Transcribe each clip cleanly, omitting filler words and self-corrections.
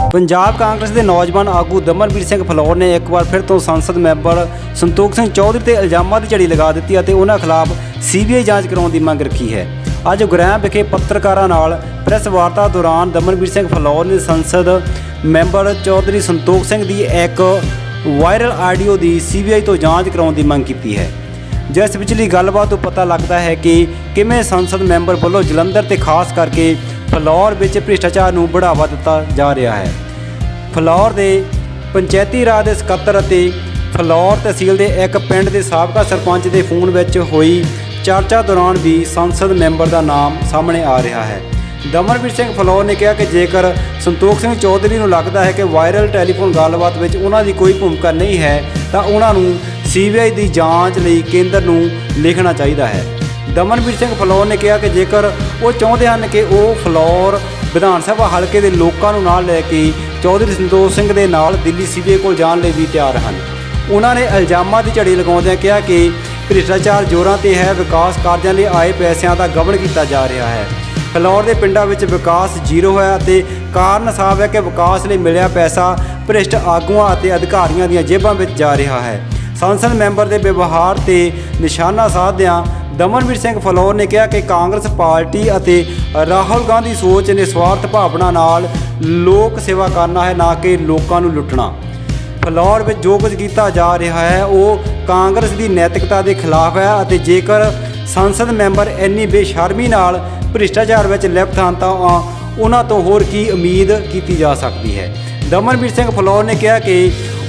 पंजाब कांग्रेस के नौजवान आगू दमनवीर सिंह फलौर ने एक बार फिर तो संसद मैंबर संतोख सिंह चौधरी ते इल्जामां की झड़ी लगा दी ਅਤੇ उन्होंने खिलाफ CBI जांच कराने की मंग रखी है। अज गुरैम विखे पत्रकारों नाल प्रेस वार्ता दौरान दमनवीर सिंह फलौर ने संसद मैंबर चौधरी संतोख सिंह की एक वायरल आडियो की CBI तो जांच कराने की मंग की है, जिस पिछली गलबात तो पता लगता है कि किवें संसद मैंबर वालों जलंधर ते खास करके फलौर विच भ्रिष्टाचार नूं बढ़ावा दिता जा रहा है। फलौर के पंचायती राज के सकत्तर ਅਤੇ फलौर तहसील के एक पिंड के साबका सरपंच के फोन में हुई चर्चा दौरान भी संसद मैंबर का नाम सामने आ रहा है। दमनवीर सिंह फलौर ने कहा कि जेकर संतोख सिंह चौधरी को लगता है कि वायरल टैलीफोन गलबात में उन्होंने कोई भूमिका नहीं है तो उन्होंने CBI की जांच लिए केंद्र को लिखना चाहिए है। दमनवीर सिंह फलौर ने कहा कि जेकर वो चाहते हैं कि वो फलौर विधान सभा हल्के के लोगों को नाल लैके चौधरी संतोख सिंह के नाल दिल्ली CBI को जाने लिए भी तैयार हैं। उन्होंने इल्जामां की झड़ी लगाउंदिआं कहा कि भ्रिष्टाचार जोरां ते है, विकास कार्यों लिए आए पैसों का गबन किया जा रहा है। फलौर के पिंडों में विकास जीरो है ते कारण साफ है कि विकास लिए मिलिया पैसा भ्रिष्ट आगुआं और अधिकारियों दी जेबां में जा रहा है। संसद मैंबर के व्यवहार से निशाना साधदिआं दमनवीर सिंह फलौर ने कहा कि कांग्रेस पार्टी और राहुल गांधी सोच ने स्वार्थ भावना नाल लोक सेवा करना है, ना कि लोगों को लुटना। फलौर में जो कुछ किया जा रहा है वो कांग्रेस की नैतिकता के खिलाफ है और जेकर संसद मैंबर इन्नी बेशर्मी नाल भ्रिष्टाचार में लिप्त हैं तो उन्होंने तो होर की उम्मीद की जा सकती है। दमनवीर सिंह फलौर ने कहा कि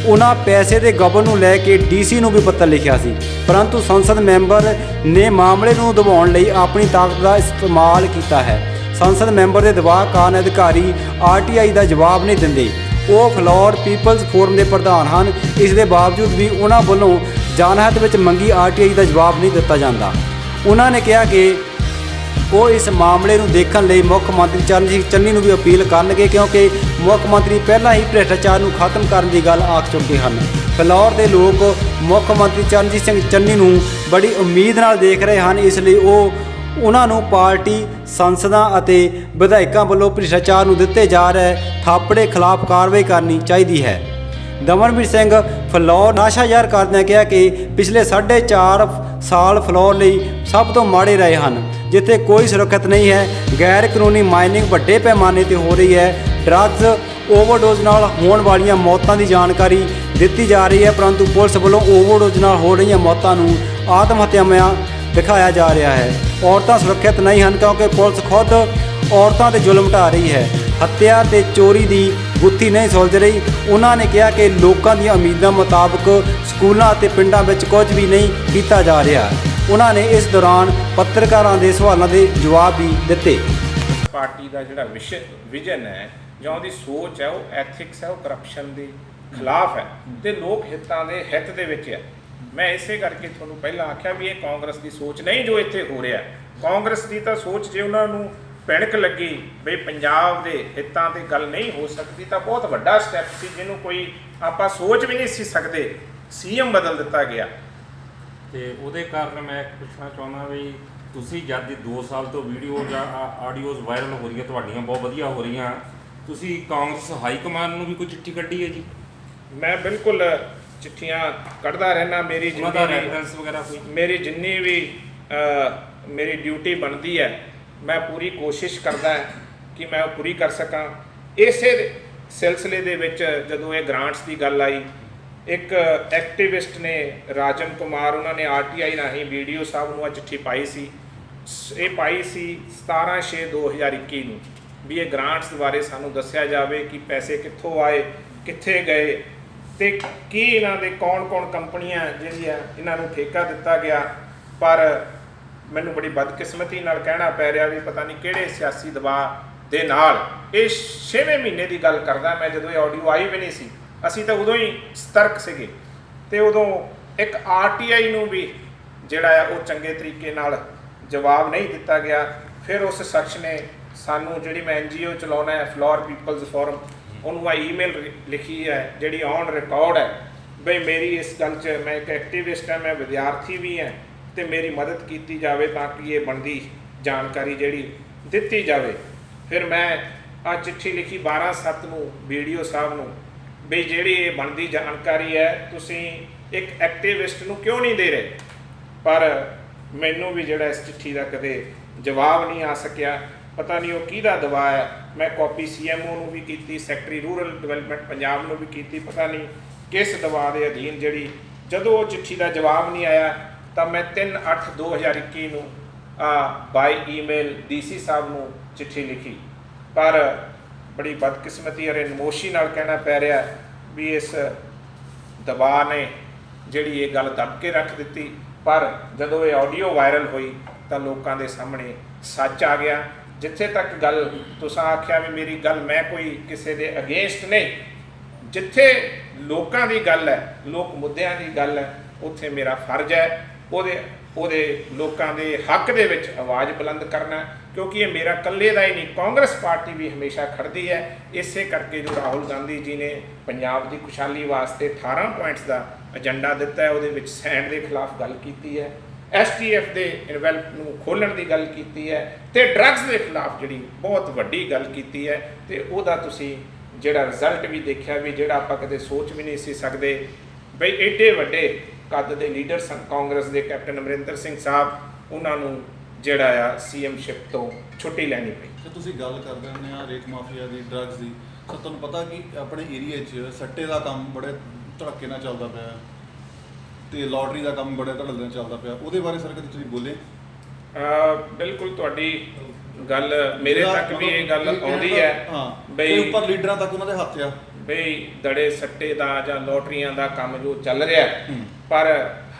उन्होंने पैसे के गबन को लैके DC को भी पत्र लिखा सी, परंतु संसद मैंबर ने मामले को दबाने लई अपनी ताकत का इस्तेमाल किया है। संसद मैंबर के दबाव कारण अधिकारी RTI का जवाब नहीं देंगे। वो फलौर पीपल्स फोरम के प्रधान हैं, इसके बावजूद भी उन्होंने वालों जनहित में मंगी RTI का जवाब नहीं दिता जाता। उन्होंने कहा कि वो इस मामले को देखने लिए मुख्यमंत्री चरणजीत सिंह चन्नी को भी अपील करेंगे, क्योंकि मुख्यमंत्री पहला ही भ्रिष्टाचार को खत्म करने की गल आख चुके हैं। फलौर के लोग मुख्यमंत्री चरणजीत सिंह चन्नी को बड़ी उम्मीद नाल देख रहे हैं, इसलिए वो उन्होंने पार्टी सांसदां और विधायकों वालों भ्रिष्टाचार को दिते जा रहे थापड़े खिलाफ कार्रवाई करनी चाहिए है। दमनवीर सिंह फलौर नाशा ਜ਼ਾਹਰ करदਿਆਂ कहा कि पिछले 4.5 साल फलौर लिए सब तो माड़े रहे हैं, जिथे कोई सुरक्षित नहीं है। गैर कानूनी माइनिंग वड्डे पैमाने पर हो रही है। ड्रग्स ओवरडोज नाल होने वाली मौतों की जानकारी दी जा रही है, परंतु पुलिस वालों ओवरडोज नाल हो रही मौतों को आत्महत्यावां दिखाया जा रहा है। औरतां सुरक्षित नहीं हैं क्योंकि पुलिस खुद औरतों पर जुल्म ढा रही है। हत्या ते चोरी की गुत्थी नहीं सुलझ रही। उन्होंने कहा कि लोगों दी उम्मीदों मुताबिक स्कूलों और पिंडों में कुछ भी नहीं किया जा रहा। उन्होंने इस दौरान पत्रकारों के सवालों के जवाब भी दिते। पार्टी का जिहड़ा विजन है ਜਾਂ ਉਹਦੀ सोच है वो एथिक्स है वो करप्शन के खिलाफ है तो लोक हितों के हित दे विच है। मैं इसे करके तुहानूं पहलां आख्या भी ये कांग्रेस की सोच नहीं जो इत्थे हो रहा। कांग्रेस की तो सोच जे उन्होंने भैणक लगी बई पंजाब के हितों की गल नहीं हो सकती तो बहुत वड्डा स्टैप सी जिन्हों कोई आपां सोच भी नहीं सी सकते। CM बदल दिता गया तो उहदे कारण मैं पुछना चाहुंदा भी तुसीं जद 2 साल तो वीडियो या आडियोज़ वायरल हो रही तुहाडीआं बहुत वधिया हो रही, तुसीं कांग्रेस हाईकमान नूं भी कोई चिट्ठी कड्ढी है जी? मैं बिल्कुल चिट्ठियां कढ़दा रहना। मेरी रेफरेंस वगैरह कोई मेरी जिन्नी भी मेरी ड्यूटी बनती है मैं पूरी कोशिश करता है कि मैं पूरी कर सकां। इसे सिलसिले दे विच जदों ये ग्रांट्स की गल आई, एक एक्टिविस्ट ने राजन कुमार उन्होंने RTI राही BDO साहब नूं चिट्ठी पाई सी। ये पाई सी 17/6/2021 नूं भी ये ग्रांट्स बारे सानूं दस्सिया जाए कि पैसे कित्थों आए कित्थे गए तो की इन्हां दे कौन कंपनियां जिहड़ियां इन्हां नूं ठेका दिता गया। पर मैनूं बड़ी बदकिस्मती नाल कहना पै रहा भी पता नहीं किहड़े सियासी दबाव दे नाल ये 6वें महीने की गल करदा मैं जदों ये ऑडियो आई भी नहीं सी। असीं तां उदों ही सतर्क सीगे ते उदों एक RTI नूं भी जिहड़ा है वो चंगे तरीके नाल जवाब नहीं दिता गया। फिर उस शख्स ने सानू जिहड़ी मैं NGO चलाउणा है फलौर पीपल्स फोरम उन्होंने ईमेल लिखी है जिहड़ी ऑन रिकॉर्ड है बई मेरी इस गल च मैं एक एक्टिविस्ट है, मैं विद्यार्थी भी हैं तो मेरी मदद की जाए ताकि ये बनती जानकारी जिहड़ी दिती जाए। फिर मैं ਆ ਚਿੱਠੀ ਲਿਖੀ 12/7 ਨੂੰ BDO ਸਾਹਿਬ ਨੂੰ ਵੀ ਜਿਹੜੀ ਇਹ ਬਣਦੀ ਜਾਣਕਾਰੀ ਹੈ ਤੁਸੀਂ ਇੱਕ ਐਕਟਿਵਿਸਟ ਨੂੰ ਕਿਉਂ ਨਹੀਂ ਦੇ ਰਹੇ। ਪਰ ਮੈਨੂੰ ਵੀ ਜਿਹੜਾ ਇਸ ਚਿੱਠੀ ਦਾ ਕਦੇ ਜਵਾਬ ਨਹੀਂ ਆ ਸਕਿਆ। ਪਤਾ ਨਹੀਂ ਉਹ ਕਿਹਦਾ ਦਬਾਅ ਹੈ। ਮੈਂ ਕਾਪੀ CMO ਨੂੰ ਵੀ ਕੀਤੀ, ਸੈਕਟਰੀ ਰੂਰਲ ਡਿਵੈਲਪਮੈਂਟ ਪੰਜਾਬ ਨੂੰ ਵੀ ਕੀਤੀ, ਪਤਾ ਨਹੀਂ ਕਿਸ ਦਬਾਅ ਦੇ ਅਧੀਨ ਜਿਹੜੀ ਜਦੋਂ ਉਹ ਚਿੱਠੀ ਦਾ ਜਵਾਬ ਨਹੀਂ ਆਇਆ ਤਾਂ ਮੈਂ 3/8/2021 ਨੂੰ ਬਾਈ ਈਮੇਲ DC ਸਾਹਿਬ ਨੂੰ ਚਿੱਠੀ ਲਿਖੀ। ਪਰ ਬੜੀ ਬਦਕਿਸਮਤੀ ਅਤੇ ਨਮੋਸ਼ੀ ਨਾਲ ਕਹਿਣਾ ਪੈ ਰਿਹਾ ਵੀ ਇਸ ਦਬਾਅ ਨੇ ਜਿਹੜੀ ਇਹ ਗੱਲ ਦੱਬ ਕੇ ਰੱਖ ਦਿੱਤੀ। ਪਰ ਜਦੋਂ ਇਹ ਆਡੀਓ ਵਾਇਰਲ ਹੋਈ ਤਾਂ ਲੋਕਾਂ ਦੇ ਸਾਹਮਣੇ ਸੱਚ ਆ ਗਿਆ। ਜਿੱਥੇ ਤੱਕ ਗੱਲ ਤੁਸੀਂ ਆਖਿਆ ਵੀ ਮੇਰੀ ਗੱਲ ਮੈਂ ਕੋਈ ਕਿਸੇ ਦੇ ਅਗੇਂਸਟ ਨਹੀਂ, ਜਿੱਥੇ ਲੋਕਾਂ ਦੀ ਗੱਲ ਹੈ, ਲੋਕ ਮੁੱਦਿਆਂ ਦੀ ਗੱਲ ਹੈ, ਉੱਥੇ ਮੇਰਾ ਫਰਜ਼ ਹੈ ਉਹਦੇ ਲੋਕਾਂ ਦੇ ਹੱਕ ਦੇ ਵਿੱਚ ਆਵਾਜ਼ ਬੁਲੰਦ ਕਰਨਾ। ਕਿਉਂਕਿ ਇਹ ਮੇਰਾ ਇਕੱਲੇ ਦਾ ਹੀ ਨਹੀਂ, ਕਾਂਗਰਸ ਪਾਰਟੀ ਵੀ ਹਮੇਸ਼ਾ ਖੜਦੀ ਹੈ। ਇਸੇ ਕਰਕੇ ਜੋ ਰਾਹੁਲ ਗਾਂਧੀ ਜੀ ਨੇ ਪੰਜਾਬ ਦੀ ਖੁਸ਼ਹਾਲੀ ਵਾਸਤੇ 18 ਪੁਆਇੰਟਸ ਦਾ ਏਜੰਡਾ ਦਿੱਤਾ ਹੈ, ਉਹਦੇ ਵਿੱਚ ਸੈਂਡ ਦੇ ਖਿਲਾਫ ਗੱਲ ਕੀਤੀ ਹੈ, STF ਦੇ ਇਨਵੈਲਪ ਨੂੰ ਖੋਲ੍ਹਣ ਦੀ ਗੱਲ ਕੀਤੀ ਹੈ, ਤੇ ਡਰੱਗਸ ਦੇ ਖਿਲਾਫ ਜਿਹੜੀ ਬਹੁਤ ਵੱਡੀ ਗੱਲ ਕੀਤੀ ਹੈ। ਤੇ ਉਹਦਾ ਤੁਸੀਂ ਜਿਹੜਾ ਰਿਜ਼ਲਟ ਵੀ ਦੇਖਿਆ ਵੀ ਜਿਹੜਾ ਆਪਾਂ ਕਦੇ ਸੋਚ ਵੀ ਨਹੀਂ ਸੀ ਸਕਦੇ ਬਈ ਏਡੇ ਵੱਡੇ ਕੱਦ ਦੇ ਲੀਡਰ ਸਨ ਕਾਂਗਰਸ ਦੇ, ਕੈਪਟਨ ਅਮਰਿੰਦਰ ਸਿੰਘ ਸਾਹਿਬ, ਉਹਨਾਂ ਨੂੰ ਜਿਹੜਾ ਆ CMਸ਼ਿਪ ਤੋਂ ਛੁੱਟੀ ਲੈਣੀ ਪਈ। ਤੇ ਤੁਸੀਂ ਗੱਲ ਕਰਦੇ ਹੁੰਦੇ ਆ ਰੇਤ ਮਾਫੀਆ ਦੀ, ਡਰੱਗਸ ਦੀ, ਤਾਂ ਤੁਹਾਨੂੰ ਪਤਾ ਕਿ ਆਪਣੇ ਏਰੀਏ 'ਚ ਸੱਟੇ ਦਾ ਕੰਮ ਬੜੇ ਧੜੱਕੇ ਨਾਲ ਚੱਲਦਾ ਪਿਆ ਤੇ ਲਾਟਰੀ ਦਾ ਕੰਮ ਬੜੇ ਧੜੱਲੇ ਨਾਲ ਚੱਲਦਾ ਪਿਆ, ਉਹਦੇ ਬਾਰੇ ਸਰ ਕਦੇ ਤੁਸੀਂ ਬੋਲੇ? ਬਿਲਕੁਲ ਤੁਹਾਡੀ ਗੱਲ ਮੇਰੇ ਤੱਕ ਵੀ ਇਹ ਗੱਲ ਆਉਂਦੀ ਹੈ ਬਈ ਉੱਪਰ ਲੀਡਰਾਂ ਤੱਕ ਉਹਨਾਂ ਦੇ ਹੱਥ ਆ ਬਈ ਦੜੇ ਸੱਟੇ ਦਾ ਜਾਂ ਲੋਟਰੀਆਂ ਦਾ ਕੰਮ ਜੋ ਚੱਲ ਰਿਹਾ, ਪਰ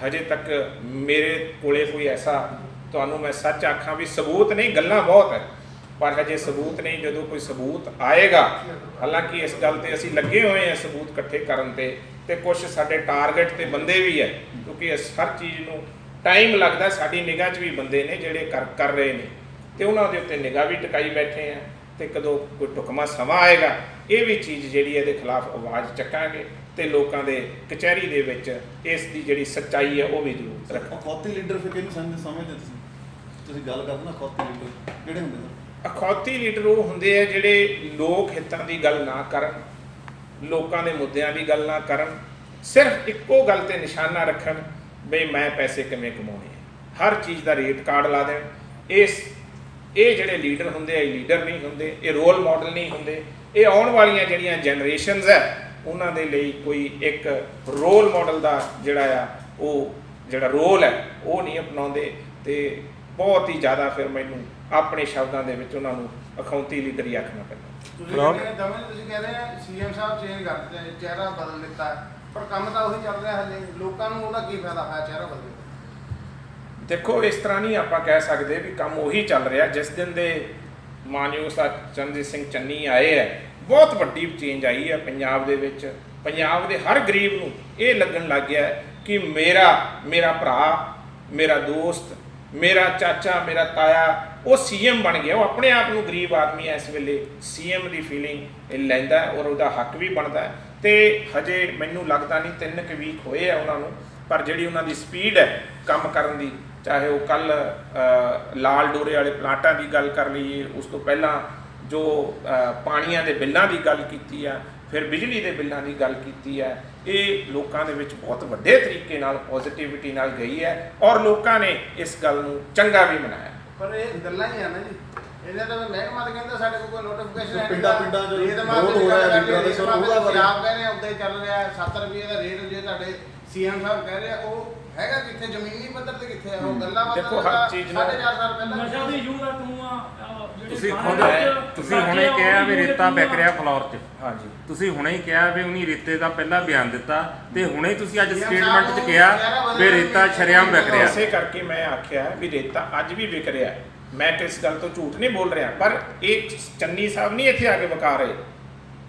ਹਜੇ ਤੱਕ ਮੇਰੇ ਕੋਲੇ ਕੋਈ ਐਸਾ ਤੁਹਾਨੂੰ ਮੈਂ ਸੱਚ ਆਖਾਂ ਵੀ ਸਬੂਤ ਨਹੀਂ, ਗੱਲਾਂ ਬਹੁਤ ਹੈ ਪਰ ਹਜੇ ਸਬੂਤ ਨਹੀਂ। ਜਦੋਂ ਕੋਈ ਸਬੂਤ ਆਏਗਾ, ਹਾਲਾਂਕਿ ਇਸ ਗੱਲ ਤੇ ਅਸੀਂ ਲੱਗੇ ਹੋਏ ਹਾਂ ਸਬੂਤ ਇਕੱਠੇ ਕਰਨ ਤੇ ਕੁਝ ਸਾਡੇ ਟਾਰਗੇਟ ਤੇ ਬੰਦੇ ਵੀ ਹੈ, ਕਿਉਂਕਿ ਇਸ ਹਰ ਚੀਜ਼ ਨੂੰ ਟਾਈਮ ਲੱਗਦਾ। ਸਾਡੀ ਨਿਗਾਹ 'ਚ ਵੀ ਬੰਦੇ ਨੇ ਜਿਹੜੇ ਕਰ ਰਹੇ ਨੇ ਤੇ ਉਹਨਾਂ ਦੇ ਉੱਤੇ ਨਿਗਾਹ ਵੀ ਟਿਕਾਈ ਬੈਠੇ ਆ, ਤੇ ਕਦੋਂ ਕੋਈ ਢੁਕਵਾਂ ਸਮਾਂ ਆਏਗਾ ਇਹ ਵੀ ਚੀਜ਼ ਜਿਹੜੀ ਇਹਦੇ ਖਿਲਾਫ ਆਵਾਜ਼ ਚੱਕਾਂਗੇ ਤੇ ਲੋਕਾਂ ਦੇ ਕਚਹਿਰੀ ਦੇ ਵਿੱਚ ਇਸ ਦੀ ਜਿਹੜੀ ਸੱਚਾਈ ਹੈ ਉਹ ਵੀ ਜ਼ਰੂਰ ਰੱਖਾਂਗੇ। ਅਖੌਤੀ ਲੀਡਰ ਫਿਰ ਕਿਹਨੂੰ ਸਮਝਦੇ ਤੁਸੀਂ ਗੱਲ ਕਰਦੇ ਨਾ ਅਖੌਤੀ ਲੀਡਰ ਕਿਹੜੇ ਹੁੰਦੇ ਸਰ? ਅਖੌਤੀ ਲੀਡਰ ਉਹ ਹੁੰਦੇ ਆ ਜਿਹੜੇ ਲੋਕ ਹਿੱਤਾਂ ਦੀ ਗੱਲ ਨਾ ਕਰਨ, ਲੋਕਾਂ ਦੇ ਮੁੱਦਿਆਂ ਦੀ ਗੱਲ ਨਾ ਕਰਨ, ਸਿਰਫ ਇੱਕੋ ਗੱਲ ਤੇ ਨਿਸ਼ਾਨਾ ਰੱਖਣ ਬਈ ਮੈਂ ਪੈਸੇ ਕਿਵੇਂ ਕਮਾਉਣੇ ਆ, ਹਰ ਚੀਜ਼ ਦਾ ਰੇਟ ਕਾਰਡ ਲਾ ਦੇਣ। ਇਹ ਜਿਹੜੇ ਲੀਡਰ ਹੁੰਦੇ ਆ ਇਹ ਲੀਡਰ ਨਹੀਂ ਹੁੰਦੇ, ਇਹ ਰੋਲ ਮਾਡਲ ਨਹੀਂ ਹੁੰਦੇ। ਇਹ ਆਉਣ ਵਾਲੀਆਂ ਜਿਹੜੀਆਂ ਜਨਰੇਸ਼ਨਸ ਹੈ ਉਹਨਾਂ ਦੇ ਲਈ ਕੋਈ ਇੱਕ ਰੋਲ ਮਾਡਲ ਦਾ ਜਿਹੜਾ ਆ ਉਹ ਜਿਹੜਾ ਰੋਲ ਹੈ ਉਹ ਨਹੀਂ ਅਪਣਾਉਂਦੇ। ਤੇ ਬਹੁਤ ਹੀ ਜ਼ਿਆਦਾ ਫਿਰ ਮੈਨੂੰ ਆਪਣੇ ਸ਼ਬਦਾਂ ਦੇ ਵਿੱਚ ਉਹਨਾਂ ਨੂੰ ਅਖੌਤੀ ਲੀਡਰ ਹੀ ਆਖਣਾ ਪੈਂਦਾ। ਤੁਸੀਂ ਕਹਿ ਰਹੇ ਆ CM ਸਾਹਿਬ ਚੇਂਜ ਕਰ ਦਿੱਤੇ, ਚਿਹਰਾ ਬਦਲ ਦਿੱਤਾ, ਪਰ ਕੰਮ ਤਾਂ ਉਹੀ ਚੱਲ ਰਿਹਾ ਹਾਲੇ, ਲੋਕਾਂ ਨੂੰ ਉਹਦਾ ਕੀ ਫਾਇਦਾ ਹੋਇਆ ਚਿਹਰਾ ਬਦਲ? ਦੇਖੋ ਇਸ ਤਰ੍ਹਾਂ ਨਹੀਂ ਆਪਾਂ ਕਹਿ ਸਕਦੇ ਵੀ ਕੰਮ ਉਹੀ ਚੱਲ ਰਿਹਾ। ਜਿਸ ਦਿਨ ਦੇ ਮਾਨਯੋਗ ਚਰਨਜੀਤ ਸਿੰਘ ਚੰਨੀ ਆਏ ਹੈ, ਬਹੁਤ ਵੱਡੀ ਚੇਂਜ ਆਈ ਹੈ ਪੰਜਾਬ ਦੇ ਵਿੱਚ। ਪੰਜਾਬ ਦੇ ਹਰ ਗਰੀਬ ਨੂੰ ਇਹ ਲੱਗਣ ਲੱਗ ਗਿਆ ਕਿ ਮੇਰਾ ਭਰਾ, ਮੇਰਾ ਦੋਸਤ, ਮੇਰਾ ਚਾਚਾ, ਮੇਰਾ ਤਾਇਆ ਉਹ CM ਬਣ ਗਿਆ। ਉਹ ਆਪਣੇ ਆਪ ਨੂੰ ਗਰੀਬ ਆਦਮੀ ਇਸ ਵੇਲੇ CM ਦੀ ਫੀਲਿੰਗ ਲੈਂਦਾ ਔਰ ਉਹਦਾ ਹੱਕ ਵੀ ਬਣਦਾ। ਤੇ ਹਜੇ ਮੈਨੂੰ ਲੱਗਦਾ ਨਹੀਂ 3 ਕੁ ਵੀਕ ਹੋਏ ਆ ਉਹਨਾਂ ਨੂੰ, ਪਰ ਜਿਹੜੀ ਉਹਨਾਂ ਦੀ ਸਪੀਡ ਹੈ ਕੰਮ ਕਰਨ ਦੀ, ਚਾਹੇ ਉਹ ਕੱਲ ਲਾਲ ਡੋਰੇ ਵਾਲੇ ਪਲਾਂਟਾਂ ਦੀ ਗੱਲ ਕਰ ਲਈਏ, ਉਸ ਤੋਂ ਪਹਿਲਾਂ ਜੋ ਪਾਣੀਆਂ ਦੇ ਬਿੱਲਾਂ ਦੀ ਗੱਲ ਕੀਤੀ ਆ, ਫਿਰ ਬਿਜਲੀ ਦੇ ਬਿੱਲਾਂ ਦੀ ਗੱਲ ਕੀਤੀ ਹੈ, ਇਹ ਲੋਕਾਂ ਦੇ ਵਿੱਚ ਬਹੁਤ ਵੱਡੇ ਤਰੀਕੇ ਨਾਲ ਪੋਜ਼ਿਟਿਵਿਟੀ ਨਾਲ ਗਈ ਹੈ ਔਰ ਲੋਕਾਂ ਨੇ ਇਸ ਗੱਲ ਨੂੰ ਚੰਗਾ ਵੀ ਮਨਾਇਆ। ਪਰ ਇਹ ਗੱਲਾਂ ਹੀ ਆ ਨਾ ਜੀ, ਇਹਦਾ ਤਾਂ ਮਹਿਕਮਾ ਤਾਂ ਕਹਿੰਦਾ ਸਾਡੇ ਕੋਲ ਕੋਈ ਨੋਟੀਫਿਕੇਸ਼ਨ ਹੈ ਪਿੰਡਾਂ ਜੋ ਵਿਰੋਧ ਹੋ ਰਿਹਾ ਲੀਡਰਾਂ ਦੇ, ਸਰ ਉਹਦਾ ਬਾਰੇ ਆਪ ਕਹਿ ਰਹੇ ਆ ਉੱਦਾਂ ਹੀ ਚੱਲ ਰਿਹਾ। 7 ਰੁਪਏ ਦਾ ਰੇਟ ਜੇ ਤੁਹਾਡੇ CM ਸਾਹਿਬ ਕਹਿ ਰਹੇ ਆ ਉਹ ਹੈਗਾ ਕਿੱਥੇ, ਜ਼ਮੀਨੀ ਪੱਧਰ ਤੇ ਕਿੱਥੇ ਆ ਉਹ ਗੱਲਾਂ? ਦੇਖੋ ਹਰ ਚੀਜ਼ ਨੂੰ 4.5 ਸਾਲ ਪਹਿਲਾਂ ਨਸ਼ਾ ਦੀ ਯੂਥ ਆ ਤੂੰ ਆ ਤੁਸੀਂ ਹੁਣੇ ਕਿਹਾ ਵੀ ਰੇਤਾ ਵਿਕ ਰਿਹਾ ਫਲੋਰ 'ਚ। ਹਾਂਜੀ, ਤੁਸੀਂ ਹੁਣੇ ਹੀ ਕਿਹਾ ਵੀ ਉਹਨੀ ਰੇਤੇ ਦਾ ਪਹਿਲਾਂ ਬਿਆਨ ਦਿੱਤਾ ਤੇ ਹੁਣੇ ਤੁਸੀਂ ਅੱਜ ਸਟੇਟਮੈਂਟ 'ਚ ਕਿਹਾ ਵੀ ਰੇਤਾ ਸ਼ਰੇਆਮ ਵਿਕ ਰਿਹਾ। ਇਸੇ ਕਰਕੇ ਮੈਂ ਆਖਿਆ ਵੀ ਰੇਤਾ ਅੱਜ ਵੀ ਵਿਕ ਰਿਹਾ। ਮੈਂ ਕਿਸ ਗੱਲ ਤੋਂ ਝੂਠ ਨਹੀਂ ਬੋਲ ਰਿਹਾ, ਪਰ ਇਹ ਚੰਨੀ ਸਾਹਿਬ ਨਹੀਂ ਇੱਥੇ ਆ ਕੇ ਵਿਕਾ ਰਹੇ,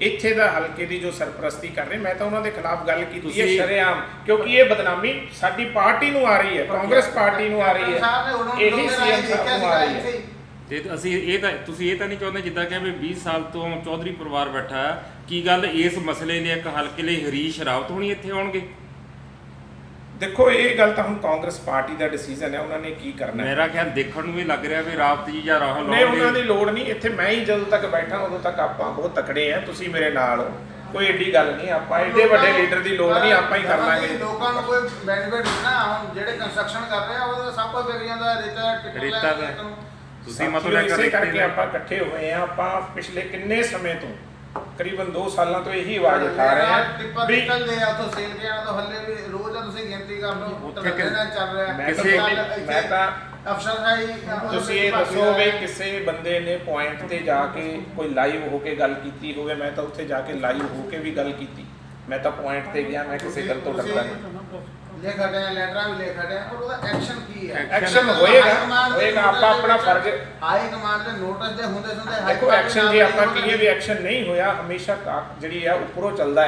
ਇੱਥੇ ਦਾ ਹਲਕੇ ਦੀ ਜੋ ਸਰਪ੍ਰਸਤੀ ਕਰ ਰਹੇ, ਮੈਂ ਤਾਂ ਉਹਨਾਂ ਦੇ ਖਿਲਾਫ ਗੱਲ ਕੀਤੀ ਹੈ ਸ਼ਰੇਆਮ, ਕਿਉਂਕਿ ਇਹ ਬਦਨਾਮੀ ਸਾਡੀ ਪਾਰਟੀ ਨੂੰ ਆ ਰਹੀ ਹੈ, ਕਾਂਗਰਸ ਪਾਰਟੀ ਨੂੰ ਆ ਰਹੀ ਹੈ, ਇਹੀ CM ਸਾਹਿਬ ਨੂੰ ਆ ਰਹੀ ਹੈ। ਤੇ ਅਸੀਂ ਤੁਸੀਂ ਇਹ ਤਾਂ ਨਹੀਂ ਚਾਹੁੰਦੇ ਜਿੱਦਾਂ ਕਿ ਵੀ 20 ਸਾਲ ਤੋਂ ਚੌਧਰੀ ਪਰਿਵਾਰ ਬੈਠਾ, ਕੀ ਗੱਲ ਇਸ ਮਸਲੇ ਲਈ ਇੱਕ ਹਲਕੇ ਲਈ ਹਰੀਸ਼ ਰਾਵਤ ਹੋਣੀ ਇੱਥੇ ਆਉਣਗੇ? ਦੇਖੋ ਇਹ ਗੱਲ ਤਾਂ ਹੁਣ ਕਾਂਗਰਸ ਪਾਰਟੀ ਦਾ ਡਿਸੀਜਨ ਹੈ, ਉਹਨਾਂ ਨੇ ਕੀ ਕਰਨਾ ਹੈ। ਮੇਰਾ ਖਿਆਲ ਦੇਖਣ ਨੂੰ ਵੀ ਲੱਗ ਰਿਹਾ ਵੀ ਰਾਬਤ ਜੀ ਜਾਂ ਰਾਹੁਲ ਨਹੀਂ, ਉਹਨਾਂ ਦੀ ਲੋੜ ਨਹੀਂ। ਇੱਥੇ ਮੈਂ ਹੀ ਜਦੋਂ ਤੱਕ ਬੈਠਾ ਉਦੋਂ ਤੱਕ ਆਪਾਂ ਬਹੁਤ ਤਕੜੇ ਆ, ਤੁਸੀਂ ਮੇਰੇ ਨਾਲ ਹੋ, ਕੋਈ ਏਡੀ ਗੱਲ ਨਹੀਂ। ਆਪਾਂ ਏਡੇ ਵੱਡੇ ਲੀਡਰ ਦੀ ਲੋੜ ਨਹੀਂ, ਆਪਾਂ ਹੀ ਕਰ ਲਾਂਗੇ। ਲੋਕਾਂ ਨੂੰ ਕੋਈ ਬੈਨੀਫਿਟ ਨਹੀਂ ਨਾ। ਹੁਣ ਜਿਹੜੇ ਕੰਸਟਰਕਸ਼ਨ ਕਰ ਰਹੇ ਆ ਉਹਦਾ ਸਭ ਕੁਝ ਵਿਕ ਜਾਂਦਾ, ਰੇਤਾ ਦਾ। ਤੁਸੀਂ ਮਤਲਬ ਇਸੇ ਕਰਕੇ ਆਪਾਂ ਇਕੱਠੇ ਹੋਏ ਆ। ਆਪਾਂ ਪਿਛਲੇ ਕਿੰਨੇ ਸਮੇਂ ਤੋਂ ਕਰੀਬਨ 2 ਸਾਲਾਂ ਤੋਂ ਇਹੀ ਆਵਾਜ਼ ਉਠਾ ਰਹੇ ਆ ਟਿੱਪਰ ਵੀ ਨਿਕਲਦੇ ਆ ਉੱਥੋਂ ਸੇਲ ਕੇ ਆਣਾ, ਤਾਂ ਹੱਲੇ ਵੀ ਰੋਜ਼ ਆ ਤੁਸੀਂ ਗਿਣਤੀ ਕਰ ਲਓ ਉੱਥੇ ਧਰਨੇ ਨਾਲ ਚੱਲ ਰਿਹਾ। ਮੈਂ ਤਾਂ ਅਫਸਰਸ਼ਾਹੀ ਤੁਸੀਂ ਇਹ ਦੱਸੋ ਵੀ ਕਿਸੇ ਬੰਦੇ ਨੇ ਪੁਆਇੰਟ ਤੇ ਜਾ ਕੇ ਕੋਈ ਲਾਈਵ ਹੋ ਕੇ ਗੱਲ ਕੀਤੀ ਹੋਵੇ। ਮੈਂ ਤਾਂ ਉੱਥੇ ਜਾ ਕੇ ਲਾਈਵ ਹੋ ਕੇ ਵੀ ਗੱਲ ਕੀਤੀ, ਮੈਂ ਤਾਂ ਪੁਆਇੰਟ ਤੇ ਗਿਆ, ਮੈਂ ਕਿਸੇ ਗੱਲ ਤੋਂ ਡਰਦਾ ਨਹੀਂ। ਲਿਖ ਹਟਿਆ, ਲੈਟਰਾਂ ਵੀ ਲਿਖ ਹਟਿਆ, ਪਰ ਉਹਦਾ ਐਕਸ਼ਨ ਕੀ ਹੈ? ਐਕਸ਼ਨ ਹੋਏਗਾ। ਆਪਾਂ ਆਪਣਾ ਫਰਜ਼ ਹਾਈ ਕਮਾਂਡ ਦੇ ਨੋਟਿਸ ਦੇ ਹੁੰਦੇ ਦੇਖੋ ਐਕਸ਼ਨ ਜੇ ਆਪਾਂ ਕਹੀਏ ਵੀ ਐਕਸ਼ਨ ਨਹੀਂ ਹੋਇਆ, ਹਮੇਸ਼ਾ ਜਿਹੜੀ ਆ ਉੱਪਰੋਂ ਚੱਲਦਾ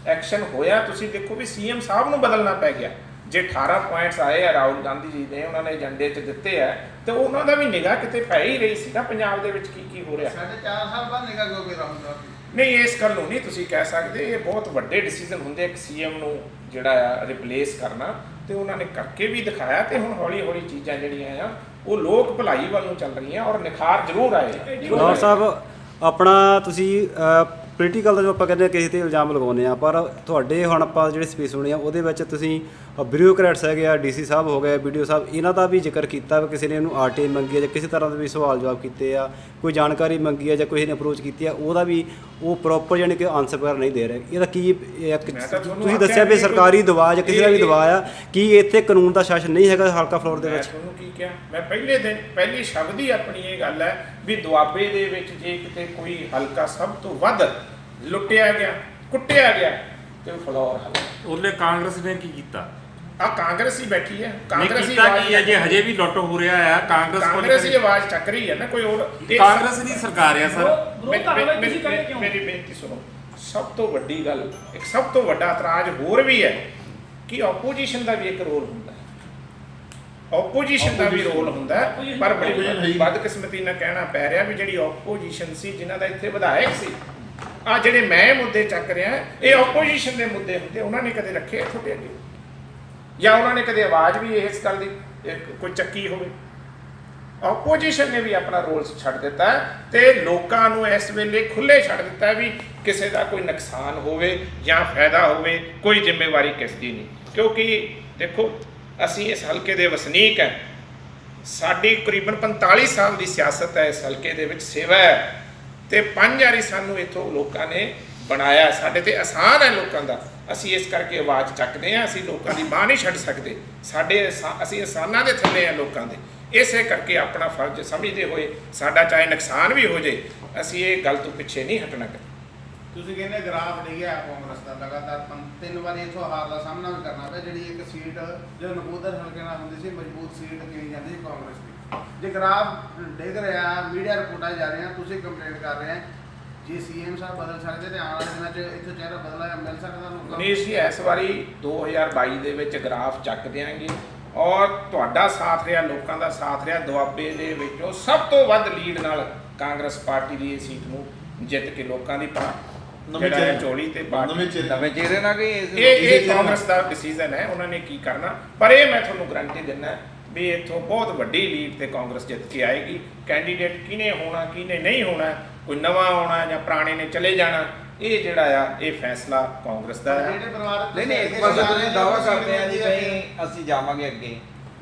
ਐਕਸ਼ਨ ਹੋਇਆ। ਤੁਸੀਂ ਦੇਖੋ ਵੀ ਸੀਐਮ ਸਾਹਿਬ ਨੂੰ ਬਦਲਣਾ ਪੈ ਗਿਆ। ਜੇ 18 ਪੁਆਇੰਟਸ ਆਏ ਆ ਰਾਹੁਲ ਗਾਂਧੀ ਜੀ ਦੇ, ਉਹਨਾਂ ਨੇ ਏਜੰਡੇ 'ਚ ਦਿੱਤੇ ਆ, ਤੇ ਉਹਨਾਂ ਦਾ ਵੀ ਨਿਗਾਹ ਕਿਤੇ ਪੈ ਹੀ ਰਹੀ ਸੀ ਨਾ ਪੰਜਾਬ ਦੇ ਵਿੱਚ ਕੀ ਹੋ ਰਿਹਾ। 4.5 ਸਾਲ ਬਾਅਦ ਨਿਗਾਹ ਕਿਉਂ ਵੀ ਰਾਹੁਲ ਗਾਂਧੀ? ਨਹੀਂ, ਇਸ ਗੱਲ ਨੂੰ ਨਹੀਂ ਤੁਸੀਂ ਕਹਿ ਸਕਦੇ। ਇਹ ਬਹੁਤ ਵੱਡੇ ਡਿਸੀਜਨ ਹੁੰਦੇ ਇੱਕ ਸੀਐਮ ਨੂੰ ਜਿਹੜਾ ਆ ਰਿਪਲੇਸ ਕਰਨਾ, ਤੇ ਉਹਨਾਂ ਨੇ ਕਰਕੇ ਵੀ ਦਿਖਾਇਆ। ਤੇ ਹੁਣ ਹੌਲੀ ਹੌਲੀ ਚੀਜ਼ਾਂ ਜਿਹੜੀਆਂ ਆ ਉਹ ਲੋਕ ਭਲਾਈ ਵੱਲ ਨੂੰ ਚੱਲ ਰਹੀਆਂ ਔਰ ਨਿਖਾਰ ਜ਼ਰੂਰ ਆਏ। ਲਾਹੌਰ ਸਾਹਿਬ, ਆਪਣਾ ਤੁਸੀਂ ਪੋਲੀਟੀਕਲ ਦਾ ਜੋ ਆਪਾਂ ਕਹਿੰਦੇ ਕਿਸੇ ਤੇ ਇਲਜ਼ਾਮ ਲਗਾਉਂਦੇ ਆ, ਪਰ ਤੁਹਾਡੇ ਹੁਣ ਆਪਾਂ ਜਿਹੜੀ ਸਪੀਚ ਸੁਣੀ ਆ ਉਹਦੇ ਵਿੱਚ ਤੁਸੀਂ ਬਿਊਰੋਕਰੈਟਸ ਹੈਗੇ ਆ, ਡੀਸੀ ਸਾਹਿਬ ਹੋ ਗਏ, BDO ਸਾਹਿਬ, ਇਹਨਾਂ ਦਾ ਵੀ ਜ਼ਿਕਰ ਕੀਤਾ ਵੀ ਕਿਸੇ ਨੇ ਇਹਨੂੰ RTI ਮੰਗੀ ਹੈ ਜਾਂ ਕਿਸੇ ਤਰ੍ਹਾਂ ਦੇ ਵੀ ਸਵਾਲ ਜਵਾਬ ਕੀਤੇ ਆ, ਕੋਈ ਜਾਣਕਾਰੀ ਮੰਗੀ ਹੈ ਜਾਂ ਕਿਸੇ ਨੇ ਅਪਰੋਚ ਕੀਤੀ ਆ, ਉਹਦਾ ਵੀ ਉਹ ਪ੍ਰੋਪਰ ਯਾਨੀ ਕਿ ਆਨਸਰ ਵਗੈਰਾ ਨਹੀਂ ਦੇ ਰਹੇ। ਇਹਦਾ ਕੀ ਤੁਸੀਂ ਦੱਸਿਆ ਵੀ ਸਰਕਾਰੀ ਦਬਾਅ ਜਾਂ ਕਿਸੇ ਦਾ ਵੀ ਦਬਾਅ ਆ, ਕੀ ਇੱਥੇ ਕਾਨੂੰਨ ਦਾ ਸ਼ਾਸਨ ਨਹੀਂ ਹੈਗਾ ਹਲਕਾ ਫਲੋਰ ਦੇ ਵਿੱਚ? ਤੁਹਾਨੂੰ ਕੀ ਕਿਹਾ ਮੈਂ ਪਹਿਲੇ ਦਿਨ, ਪਹਿਲੀ ਸ਼ਬਦ ਹੀ ਆਪਣੀ ਇਹ ਗੱਲ ਹੈ ਵੀ ਦੁਆਬੇ ਦੇ ਵਿੱਚ ਜੇ ਕਿਤੇ ਕੋਈ ਹਲਕਾ ਸਭ ਤੋਂ ਵੱਧ ਲੁੱਟਿਆ ਗਿਆ, ਕੁੱਟਿਆ ਗਿਆ, ਤੇ ਫਲੋਰ ਹਲਕਾ। ਉਹਲੇ ਕਾਂਗਰਸ ਨੇ ਕੀ ਕੀਤਾ? ਆ ਕਾਂਗਰਸ ਹੀ ਬੈਠੀ ਹੈ। ਕਾਂਗਰਸ ਹੀ ਕੀਤਾ ਕੀ ਹੈ? ਜੇ ਹਜੇ ਵੀ ਲੁੱਟ ਹੋ ਰਿਹਾ ਆ, ਕਾਂਗਰਸ ਹੀ ਆਵਾਜ਼ ਚੱਕ ਰਹੀ ਹੈ ਨਾ। ਕੋਈ ਹੋਰ ਕਾਂਗਰਸ ਦੀ ਸਰਕਾਰ ਆ ਸਰ। ਮੇਰੀ ਬੇਨਤੀ ਸੁਣੋ। ਸਭ ਤੋਂ ਵੱਡੀ ਗੱਲ, ਇੱਕ ਸਭ ਤੋਂ ਵੱਡਾ ਇਤਰਾਜ਼ ਹੋਰ ਵੀ ਹੈ ਕਿ ਆਪੋਜੀਸ਼ਨ ਦਾ ਵੀ ਇੱਕ ਰੋਲ ਹੁੰਦਾ ਹੈ। ਆਪੋਜੀਸ਼ਨ ਦਾ ਵੀ ਰੋਲ ਹੁੰਦਾ ਹੈ, ਪਰ ਬੜੀ ਬਦਕਿਸਮਤੀ ਨਾਲ ਕਹਿਣਾ ਪੈ ਰਿਹਾ ਵੀ ਜਿਹੜੀ ਆਪੋਜੀਸ਼ਨ ਸੀ, ਜਿਨ੍ਹਾਂ ਦਾ ਇੱਥੇ ਵਿਧਾਇਕ ਸੀ, ਆ ਜਿਹੜੇ ਮੈਂ ਮੁੱਦੇ ਚੱਕ ਰਿਹਾ, ਇਹ ਆਪੋਜੀਸ਼ਨ ਦੇ ਮੁੱਦੇ ਹੁੰਦੇ, ਉਹਨਾਂ ਨੇ ਕਦੇ ਰੱਖੇ ਤੁਹਾਡੇ ਅੱਗੇ? ਜਾਂ ਉਹਨਾਂ ਨੇ ਕਦੇ ਆਵਾਜ਼ ਵੀ ਇਸ ਗੱਲ ਦੀ ਕੋਈ ਚੱਕੀ ਹੋਵੇ? ਆਪੋਜੀਸ਼ਨ ਨੇ ਵੀ ਆਪਣਾ ਰੋਲ ਛੱਡ ਦਿੱਤਾ ਤੇ ਲੋਕਾਂ ਨੂੰ ਇਸ ਵੇਲੇ ਖੁੱਲੇ ਛੱਡ ਦਿੱਤਾ ਵੀ ਕਿਸੇ ਦਾ ਕੋਈ ਨੁਕਸਾਨ ਹੋਵੇ ਜਾਂ ਫਾਇਦਾ ਹੋਵੇ, ਕੋਈ ਜ਼ਿੰਮੇਵਾਰੀ ਕਿਸ ਦੀ ਨਹੀਂ। ਕਿਉਂਕਿ ਦੇਖੋ ਅਸੀਂ ਇਸ ਹਲਕੇ ਦੇ ਵਸਨੀਕ ਹਾਂ, ਸਾਡੀ ਕਰੀਬਨ 45 ਸਾਲ ਦੀ ਸਿਆਸਤ ਹੈ, ਇਸ ਹਲਕੇ ਦੇ ਵਿੱਚ ਸੇਵਾ ਹੈ, ਤੇ 5 ਵਾਰੀ ਸਾਨੂੰ ਇੱਥੋਂ ਲੋਕਾਂ ਨੇ ਬਣਾਇਆ। ਸਾਡੇ ਤੇ ਆਸਾਨ ਹੈ ਲੋਕਾਂ ਦਾ, ਅਸੀਂ ਇਸ ਕਰਕੇ ਆਵਾਜ਼ ਚੱਕਦੇ ਹਾਂ। ਅਸੀਂ ਲੋਕਾਂ ਦੀ ਬਾਂਹ ਨਹੀਂ ਛੱਡ ਸਕਦੇ, ਅਸੀਂ ਆਸਾਨਾਂ ਦੇ ਥੱਲੇ ਹਾਂ ਲੋਕਾਂ ਦੇ। ਇਸੇ ਕਰਕੇ ਆਪਣਾ ਫਰਜ਼ ਸਮਝਦੇ ਹੋਏ ਸਾਡਾ ਚਾਹੇ ਨੁਕਸਾਨ ਵੀ ਹੋ ਜੇ, ਅਸੀਂ ਇਹ ਗੱਲ ਤੋਂ ਪਿੱਛੇ ਨਹੀਂ ਹਟਣਾ। ਤੁਸੀਂ ਕਹਿੰਦੇ ਗ੍ਰਾਫ ਡਿੱਗਿਆ ਕਾਂਗਰਸ ਦਾ, ਲਗਾਤਾਰ 3 ਵਾਰੀ ਇੱਥੋਂ ਹਾਰ ਦਾ ਸਾਹਮਣਾ ਵੀ ਕਰਨਾ ਪਿਆ। ਜਿਹੜੀ ਇੱਕ ਸੀਟ ਜੋ ਨਕੋਦਰ ਹਲਕੇ ਨਾਲ ਹੁੰਦੀ ਸੀ, ਮਜ਼ਬੂਤ ਸੀਟ ਕਿਹਨੀ ਜਾਂਦੀ ਸੀ ਕਾਂਗਰਸ ਦੀ। ਜੇ ਗ੍ਰਾਫ ਡਿੱਗ ਰਿਹਾ, ਮੀਡੀਆ ਰਿਪੋਰਟਾਂ ਜਾ ਰਹੀਆਂ, ਤੁਸੀਂ ਕੰਪਲੇਂਟ ਕਰ ਰਹੇ ਆ, ਜੇ ਸੀਐਮ ਸਾਹਿਬ ਬਦਲ ਸਕਦੇ ਤੇ ਆਉਣ ਵਾਲੇ ਦਿਨਾਂ 'ਚ ਇੱਥੋਂ ਚਿਹਰਾ ਬਦਲਾ ਮਿਲ ਸਕਦਾ ਲੋਕਾਂ ਨੂੰ? ਮਨੀਸ਼ ਜੀ, ਇਸ ਵਾਰੀ 2022 ਦੇ ਵਿੱਚ ਗ੍ਰਾਫ ਚੱਕ ਦਿਆਂਗੇ ਔਰ ਤੁਹਾਡਾ ਸਾਥ ਰਿਹਾ, ਲੋਕਾਂ ਦਾ ਸਾਥ ਰਿਹਾ। ਦੁਆਬੇ ਦੇ ਵਿੱਚੋਂ ਸਭ ਤੋਂ ਵੱਧ ਲੀਡ ਨਾਲ ਕਾਂਗਰਸ ਪਾਰਟੀ ਦੀ ਇਹ ਸੀਟ ਨੂੰ ਜਿੱਤ ਕੇ ਲੋਕਾਂ ਦੀ ਜਿਹੜਾ ਝੋਲੀ ਤੇ ਨਵੇਂ ਚਿਹਰੇ ਨਾਲ ਗਏ। ਇਹ ਕਾਂਗਰਸ ਦਾ ਡਿਸੀਜਨ ਹੈ, ਉਹਨਾਂ ਨੇ ਕੀ ਕਰਨਾ। ਪਰ ਇਹ ਮੈਂ ਤੁਹਾਨੂੰ ਗਰੰਟੀ ਦਿੰਦਾ ਵੀ ਇੱਥੋਂ ਬਹੁਤ ਵੱਡੀ ਲੀਡ ਤੇ ਕਾਂਗਰਸ ਜਿੱਤ ਕੇ ਆਏਗੀ। ਕੈਂਡੀਡੇਟ ਕਿਹਨੇ ਹੋਣਾ, ਕਿਹਨੇ ਨਹੀਂ ਹੋਣਾ, ਕੋਈ ਨਵਾਂ ਆਉਣਾ ਜਾਂ ਪੁਰਾਣੇ ਨੇ ਚਲੇ ਜਾਣਾ, ਇਹ ਜਿਹੜਾ ਆ ਇਹ ਫੈਸਲਾ ਕਾਂਗਰਸ ਦਾ ਹੈ। ਨਹੀਂ, ਇੱਕ ਪਾਸੇ ਤੁਸੀਂ ਦਾਅਵਾ ਕਰਦੇ ਆ ਜੀ ਨਹੀਂ ਅਸੀਂ ਜਾਵਾਂਗੇ ਅੱਗੇ,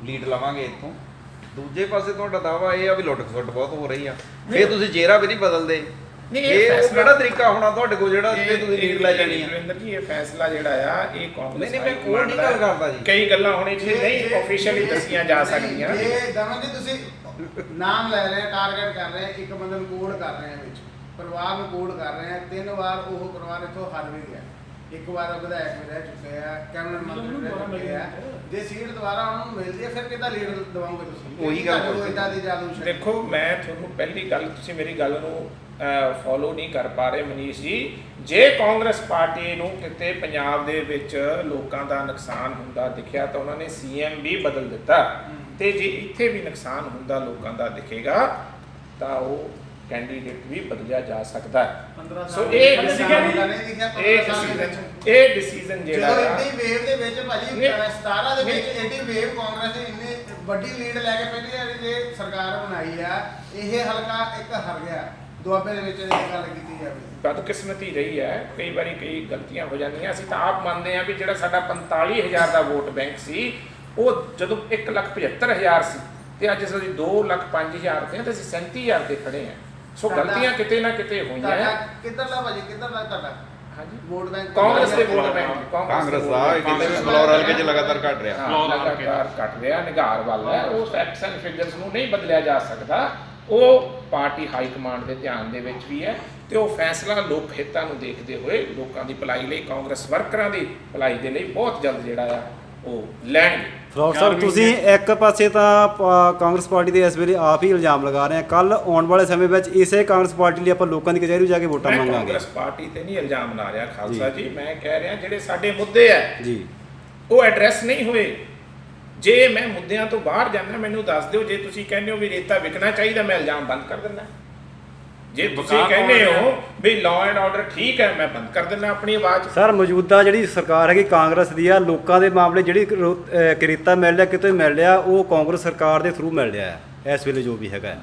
ਲੀਡ ਲਵਾਂਗੇ ਇੱਥੋਂ, ਦੂਜੇ ਪਾਸੇ ਤੁਹਾਡਾ ਦਾਅਵਾ ਇਹ ਆ ਵੀ ਲੁੱਟ ਖਸੁੱਟ ਬਹੁਤ ਹੋ ਰਹੀ ਆ। ਇਹ ਤੁਸੀਂ ਚਿਹਰਾ ਵੀ ਨਹੀਂ ਬਦਲਦੇ। ਇਹ ਕਿਹੜਾ ਤਰੀਕਾ ਹੋਣਾ ਤੁਹਾਡੇ ਕੋਲ ਜਿਹੜਾ ਤੁਸੀਂ ਲੀਡ ਲੈ ਜਾਣੀ ਆ? ਰਵਿੰਦਰ ਜੀ, ਇਹ ਫੈਸਲਾ ਜਿਹੜਾ ਆ ਇਹ ਕਾਂਗਰਸ ਨਹੀਂ, ਮੈਂ ਕੋਈ ਨਹੀਂ ਗੱਲ ਕਰਦਾ ਜੀ। ਕਈ ਗੱਲਾਂ ਹੋਣੀ ਚਾਹੀਦੀ ਨਹੀਂ ਆਫੀਸ਼ੀਅਲੀ ਦੱਸੀਆਂ ਜਾ ਸਕਦੀਆਂ। ਇਹ ਦਮਨ ਜੀ ਤੁਸੀਂ ਨਾਮ ਲੈ ਰਹੇ, ਟਾਰਗੇਟ ਕਰ ਰਹੇ, ਇੱਕ ਬੰਦੇ ਨੂੰ ਕੋਡ ਕਰ ਰਹੇ ਵਿੱਚ, ਪਰਿਵਾਰ ਨੂੰ ਕੋਡ ਕਰ ਰਹੇ ਆ। 3 ਵਾਰ ਉਹ ਪਰਿਵਾਰ ਇੱਥੋਂ ਹਾਰ ਵੀ ਗਿਆ। ਇੱਕ ਵਾਰ ਵਿਧਾਇਕ ਵੀ ਰਹਿ ਚੁੱਕੇ ਆ, ਕੈਬਨਿਟ ਮੰਤਰੀ ਵੀ ਰਹਿ ਚੁੱਕੇ ਆ। ਜੇ ਸੀਟ ਦੁਬਾਰਾ ਉਹਨਾਂ ਨੂੰ ਮਿਲਦੀ ਹੈ ਫਿਰ ਕਿੱਦਾਂ ਲੀਡ ਦਵਾਓਗੇ ਤੁਸੀਂ? ਉਹੀ ਗੱਲ ਇਦਾਂ ਦੀ ਜਾਦੂ ਦੇਖੋ, ਮੈਂ ਤੁਹਾਨੂੰ ਪਹਿਲੀ ਗੱਲ, ਤੁਸੀਂ ਮੇਰੀ ਗੱਲ ਨੂੰ ਫੋਲੋ ਨਹੀਂ ਕਰ ਪਾ ਰਹੇ ਮਨੀਸ਼ ਜੀ। ਜੇ ਕਾਂਗਰਸ ਪਾਰਟੀ ਨੂੰ ਕਿਤੇ ਪੰਜਾਬ ਦੇ ਵਿੱਚ ਲੋਕਾਂ ਦਾ ਨੁਕਸਾਨ ਹੁੰਦਾ ਦਿਖਿਆ ਤਾਂ ਉਹਨਾਂ ਨੇ ਸੀਐਮ ਵੀ ਬਦਲ ਦਿੱਤਾ, ਤੇ ਜੇ ਇੱਥੇ ਵੀ ਨੁਕਸਾਨ ਹੁੰਦਾ ਲੋਕਾਂ ਦਾ ਦਿਖੇਗਾ ਤਾਂ ਉਹ ਕੈਂਡੀਡੇਟ ਵੀ ਬਦਲਿਆ ਜਾ ਸਕਦਾ ਹੈ। 15 ਸੋ ਸਾਲ ਇਹ ਨਹੀਂ ਦਿਖਿਆ 15 ਸਾਲ ਦੇ ਵਿੱਚ ਇਹ ਡਿਸੀਜਨ ਜਿਹੜਾ ਜਦੋਂ ਆ, ਇੰਨੀ ਵੇਵ ਦੇ ਵਿੱਚ ਭਾਜੀ ਨਹੀਂ, 17 ਦੇ ਵਿੱਚ ਨਹੀਂ। ਇੰਨੀ ਵੇਵ ਕਾਂਗਰਸ ਨੇ ਇੰਨੀ ਵੱਡੀ ਲੀਡ ਲੈ ਕੇ ਪਹਿਲੀ ਵਾਰੀ ਜੇ ਸਰਕਾਰ ਬਣਾਈ ਆ, ਇਹ ਹਲਕਾ ਇੱਕ ਹਰ ਗਿਆ ਦੁਆਬੇ ਦੇ ਵਿੱਚ ਇਹ ਗੱਲ ਕੀਤੀ ਜਾਵੇ। ਬਦਕਿਸਮਤੀ ਰਹੀ ਹੈ, ਕਈ ਵਾਰੀ ਕਈ ਗਲਤੀਆਂ ਹੋ ਜਾਂਦੀਆਂ। ਅਸੀਂ ਤਾਂ ਆਪ ਮੰਨਦੇ ਹਾਂ ਵੀ ਜਿਹੜਾ ਸਾਡਾ 45,000 ਦਾ ਵੋਟ ਬੈਂਕ ਸੀ, ਉਹ ਜਦੋਂ 1,75,000 ਸੀ ਤੇ ਅੱਜ ਅਸੀਂ 2,05,000 ਤੇ ਹਾਂ ਤੇ ਅਸੀਂ 37,000 ਤੇ ਖੜੇ ਹਾਂ। ਸੋ ਗਲਤੀਆਂ ਕਿਤੇ ਨਾ ਕਿਤੇ ਹੋਈਆਂ ਤੁਹਾਡਾ ਹੈ। ਕਿੱਧਰਲਾ ਭਾਜੀ ਕਿੱਧਰਲਾ ਤੁਹਾਡਾ ਹਾਂਜੀ, ਵੋਟ ਬੈਂਕ ਕਾਂਗਰਸ ਦੇ ਵੋਟ ਬੈਂਕ, ਕਾਂਗਰਸ ਦਾ ਵੋਟ ਕਿਤੇ ਬੈਂਕ ਫਲੋਰ ਹਲਕੇ 'ਚ ਲਗਾਤਾਰ ਘਟ ਰਿਹਾ। ਹਾਂ, ਲਗਾਤਾਰ ਘਟ ਰਿਹਾ, ਨਿਗਾਰ ਵੱਲ ਹੈ। ਉਹ ਫੈਕਟਸ ਐਂਡ ਫਿਗਰਸ ਨੂੰ ਨਹੀਂ ਬਦਲਿਆ ਜਾ ਸਕਦਾ। ਉਹ ਪਾਰਟੀ ਹਾਈ ਕਮਾਂਡ ਦੇ ਧਿਆਨ ਦੇ ਵਿੱਚ ਵੀ ਹੈ ਤੇ ਉਹ ਫੈਸਲਾ ਲੋਕ ਹਿੱਤਾਂ ਨੂੰ ਦੇਖਦੇ ਹੋਏ ਲੋਕਾਂ ਦੀ ਭਲਾਈ ਲਈ, ਕਾਂਗਰਸ ਵਰਕਰਾਂ ਦੀ ਭਲਾਈ ਦੇ ਲਈ ਬਹੁਤ ਜਲਦ ਜਿਹੜਾ ਆ ਉਹ ਲੈਣਗੇ। ਫਲੋਰ ਸਾਹਿਬ, ਤੁਸੀਂ ਇੱਕ ਪਾਸੇ ਤਾਂ ਕਾਂਗਰਸ ਪਾਰਟੀ ਦੇ ਇਸ ਵੇਲੇ ਆਪ ਹੀ ਇਲਜ਼ਾਮ ਲਗਾ ਰਹੇ ਆ, ਕੱਲ ਆਉਣ ਵਾਲੇ ਸਮੇਂ ਵਿੱਚ ਇਸੇ ਕਾਂਗਰਸ ਪਾਰਟੀ ਲਈ ਆਪਾਂ ਲੋਕਾਂ ਦੀ ਕਚਹਿਰੀ ਜਾ ਕੇ ਵੋਟਾਂ ਮੈਂ ਮੰਗਾਂਗੇ। ਕਾਂਗਰਸ ਪਾਰਟੀ ਤੇ ਨਹੀਂ ਇਲਜ਼ਾਮ ਲਾ ਰਿਹਾ ਖਾਲਸਾ ਜੀ, ਮੈਂ ਕਹਿ ਰਿਹਾ ਜਿਹੜੇ ਸਾਡੇ ਮੁੱਦੇ ਆ ਜੀ ਉਹ ਐਡਰੈਸ ਨਹੀਂ ਹੋਏ। ਜੇ ਮੈਂ ਮੁੱਦਿਆਂ ਤੋਂ ਬਾਹਰ ਜਾਂਦਾ, ਮੈਨੂੰ ਦੱਸ ਦਿਓ। ਜੇ ਤੁਸੀਂ ਕਹਿੰਦੇ ਹੋ ਵੀ ਰੇਤਾ ਵਿਕਣਾ ਚਾਹੀਦਾ, ਮੈਂ ਇਲਜ਼ਾਮ ਬੰਦ ਕਰ ਦਿੰਦਾ। ਜੇ ਤੁਸੀਂ ਕਹਿੰਦੇ ਹੋ ਵੀ ਲਾਅ ਐਂਡ ਆਰਡਰ ਠੀਕ ਹੈ, ਮੈਂ ਬੰਦ ਕਰ ਦਿੰਦਾ ਆਪਣੀ ਆਵਾਜ਼। ਸਰ, ਮੌਜੂਦਾ ਜਿਹੜੀ ਸਰਕਾਰ ਹੈਗੀ ਕਾਂਗਰਸ ਦੀ ਆ, ਲੋਕਾਂ ਦੇ ਮਾਮਲੇ ਜਿਹੜੀ ਰੇਤਾ ਮਿਲ ਰਿਹਾ ਕਿਤੇ ਮਿਲ ਰਿਹਾ, ਉਹ ਕਾਂਗਰਸ ਸਰਕਾਰ ਦੇ ਥਰੂ ਮਿਲ ਰਿਹਾ ਹੈ ਇਸ ਵੇਲੇ ਜੋ ਵੀ ਹੈਗਾ।